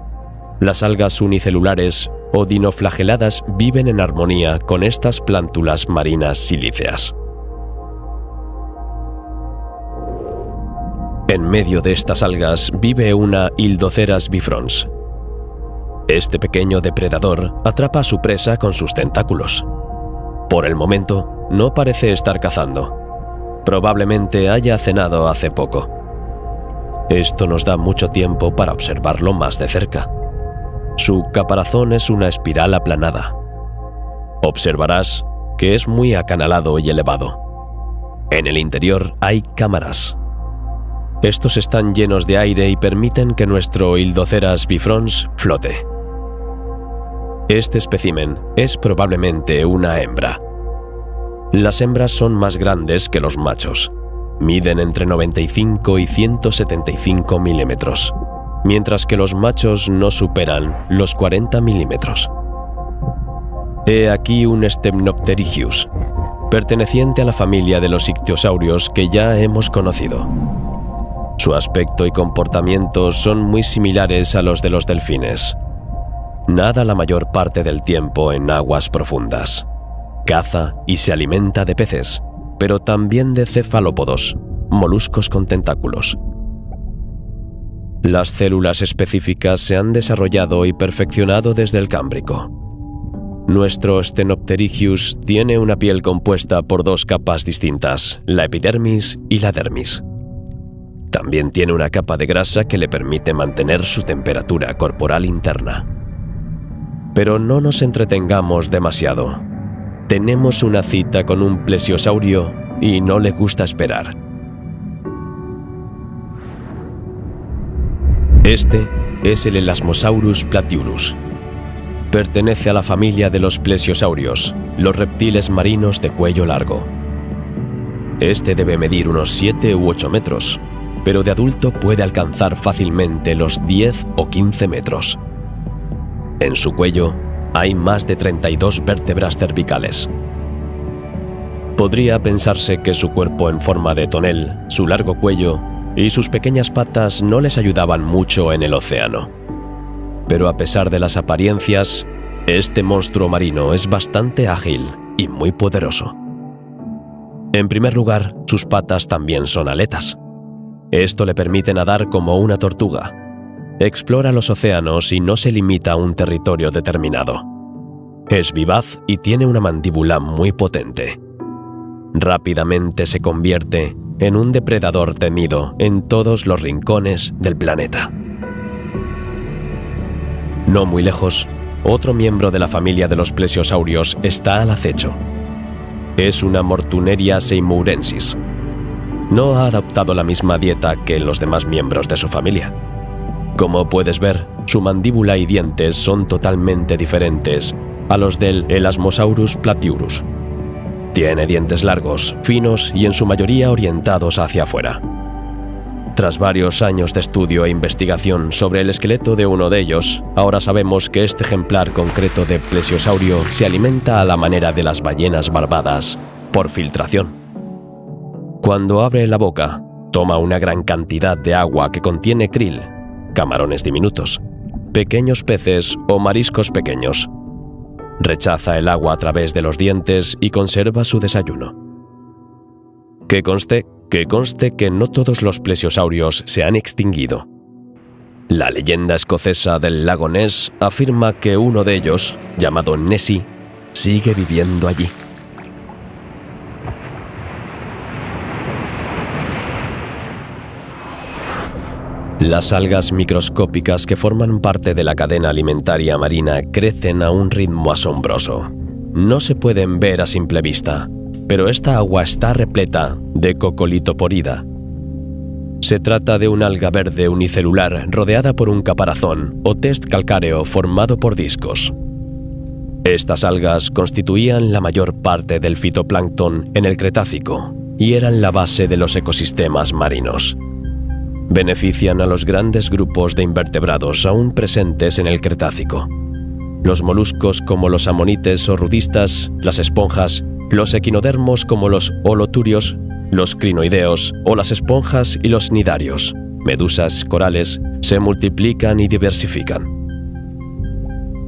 Las algas unicelulares o dinoflageladas viven en armonía con estas plántulas marinas silíceas. En medio de estas algas vive una Hildoceras bifrons. Este pequeño depredador atrapa a su presa con sus tentáculos. Por el momento, no parece estar cazando. Probablemente haya cenado hace poco. Esto nos da mucho tiempo para observarlo más de cerca. Su caparazón es una espiral aplanada. Observarás que es muy acanalado y elevado. En el interior hay cámaras. Estos están llenos de aire y permiten que nuestro Hildoceras bifrons flote. Este espécimen es probablemente una hembra. Las hembras son más grandes que los machos. Miden entre 95 y 175 milímetros, mientras que los machos no superan los 40 milímetros. He aquí un Stepnopterygius, perteneciente a la familia de los ictiosaurios que ya hemos conocido. Su aspecto y comportamiento son muy similares a los de los delfines. Nada la mayor parte del tiempo en aguas profundas. Caza y se alimenta de peces, pero también de cefalópodos, moluscos con tentáculos. Las células específicas se han desarrollado y perfeccionado desde el Cámbrico. Nuestro Stenopterygius tiene una piel compuesta por dos capas distintas, la epidermis y la dermis. También tiene una capa de grasa que le permite mantener su temperatura corporal interna. Pero no nos entretengamos demasiado. Tenemos una cita con un plesiosaurio y no le gusta esperar. Este es el Elasmosaurus platyurus. Pertenece a la familia de los plesiosaurios, los reptiles marinos de cuello largo. Este debe medir unos 7 u 8 metros, pero de adulto puede alcanzar fácilmente los 10 o 15 metros. En su cuello hay más de 32 vértebras cervicales. Podría pensarse que su cuerpo en forma de tonel, su largo cuello y sus pequeñas patas no les ayudaban mucho en el océano. Pero a pesar de las apariencias, este monstruo marino es bastante ágil y muy poderoso. En primer lugar, sus patas también son aletas. Esto le permite nadar como una tortuga. Explora los océanos y no se limita a un territorio determinado. Es vivaz y tiene una mandíbula muy potente. Rápidamente se convierte en un depredador temido en todos los rincones del planeta. No muy lejos, otro miembro de la familia de los plesiosaurios está al acecho. Es una Mortuneria seymourensis. No ha adoptado la misma dieta que los demás miembros de su familia. Como puedes ver, su mandíbula y dientes son totalmente diferentes a los del Elasmosaurus platyurus. Tiene dientes largos, finos y en su mayoría orientados hacia afuera. Tras varios años de estudio e investigación sobre el esqueleto de uno de ellos, ahora sabemos que este ejemplar concreto de plesiosaurio se alimenta a la manera de las ballenas barbadas, por filtración. Cuando abre la boca, toma una gran cantidad de agua que contiene krill, camarones diminutos, pequeños peces o mariscos pequeños. Rechaza el agua a través de los dientes y conserva su desayuno. Que conste que no todos los plesiosaurios se han extinguido. La leyenda escocesa del lago Ness afirma que uno de ellos, llamado Nessie, sigue viviendo allí. Las algas microscópicas que forman parte de la cadena alimentaria marina crecen a un ritmo asombroso. No se pueden ver a simple vista, pero esta agua está repleta de coccolithoporida. Se trata de un alga verde unicelular rodeada por un caparazón o test calcáreo formado por discos. Estas algas constituían la mayor parte del fitoplancton en el Cretácico y eran la base de los ecosistemas marinos. Benefician a los grandes grupos de invertebrados aún presentes en el Cretácico. Los moluscos como los amonites o rudistas, las esponjas, los equinodermos como los holoturios, los crinoideos o las esponjas y los nidarios, medusas, corales, se multiplican y diversifican.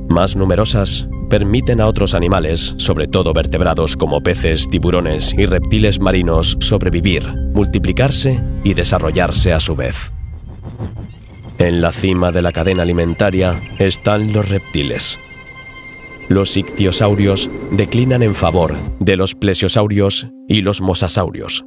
Más numerosas, permiten a otros animales, sobre todo vertebrados como peces, tiburones y reptiles marinos, sobrevivir, multiplicarse y desarrollarse a su vez. En la cima de la cadena alimentaria están los reptiles. Los ictiosaurios declinan en favor de los plesiosaurios y los mosasaurios.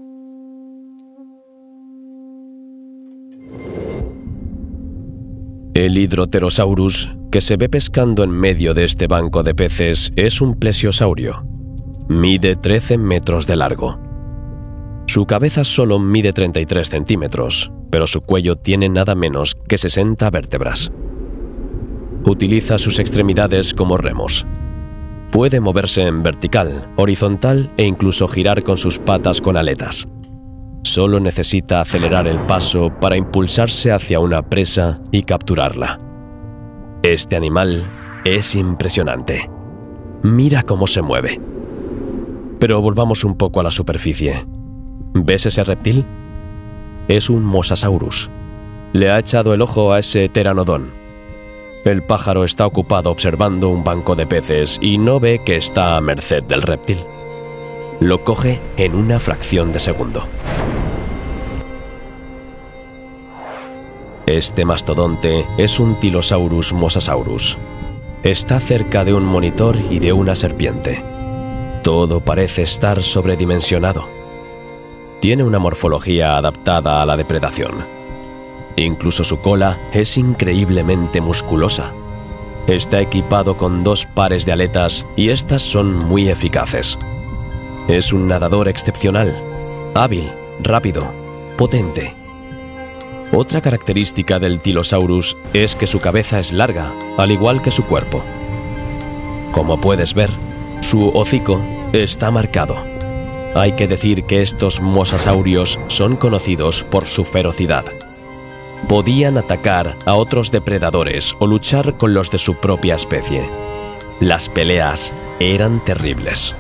El Hydroterosaurus, que se ve pescando en medio de este banco de peces, es un plesiosaurio. Mide 13 metros de largo. Su cabeza solo mide 33 centímetros, pero su cuello tiene nada menos que 60 vértebras. Utiliza sus extremidades como remos. Puede moverse en vertical, horizontal e incluso girar con sus patas con aletas. Solo necesita acelerar el paso para impulsarse hacia una presa y capturarla. Este animal es impresionante. Mira cómo se mueve. Pero volvamos un poco a la superficie. ¿Ves ese reptil? Es un Mosasaurus. Le ha echado el ojo a ese pteranodón. El pájaro está ocupado observando un banco de peces y no ve que está a merced del reptil. Lo coge en una fracción de segundo. Este mastodonte es un Tylosaurus mosasaurus. Está cerca de un monitor y de una serpiente. Todo parece estar sobredimensionado. Tiene una morfología adaptada a la depredación. Incluso su cola es increíblemente musculosa. Está equipado con 2 pares de aletas y estas son muy eficaces. Es un nadador excepcional, hábil, rápido, potente. Otra característica del Tylosaurus es que su cabeza es larga, al igual que su cuerpo. Como puedes ver, su hocico está marcado. Hay que decir que estos mosasaurios son conocidos por su ferocidad. Podían atacar a otros depredadores o luchar con los de su propia especie. Las peleas eran terribles.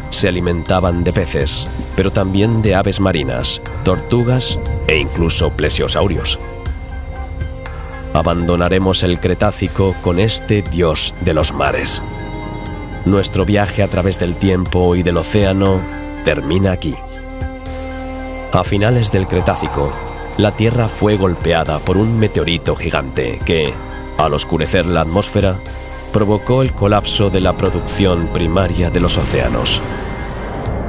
Se alimentaban de peces, pero también de aves marinas, tortugas e incluso plesiosaurios. Abandonaremos el Cretácico con este dios de los mares. Nuestro viaje a través del tiempo y del océano termina aquí. A finales del Cretácico, la Tierra fue golpeada por un meteorito gigante que, al oscurecer la atmósfera, provocó el colapso de la producción primaria de los océanos.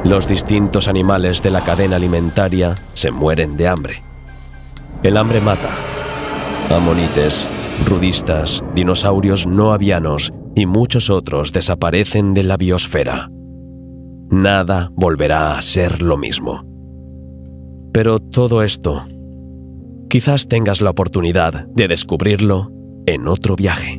Los distintos animales de la cadena alimentaria se mueren de hambre. El hambre mata. Amonites, rudistas, dinosaurios no avianos y muchos otros desaparecen de la biosfera. Nada volverá a ser lo mismo. Pero todo esto, quizás tengas la oportunidad de descubrirlo en otro viaje.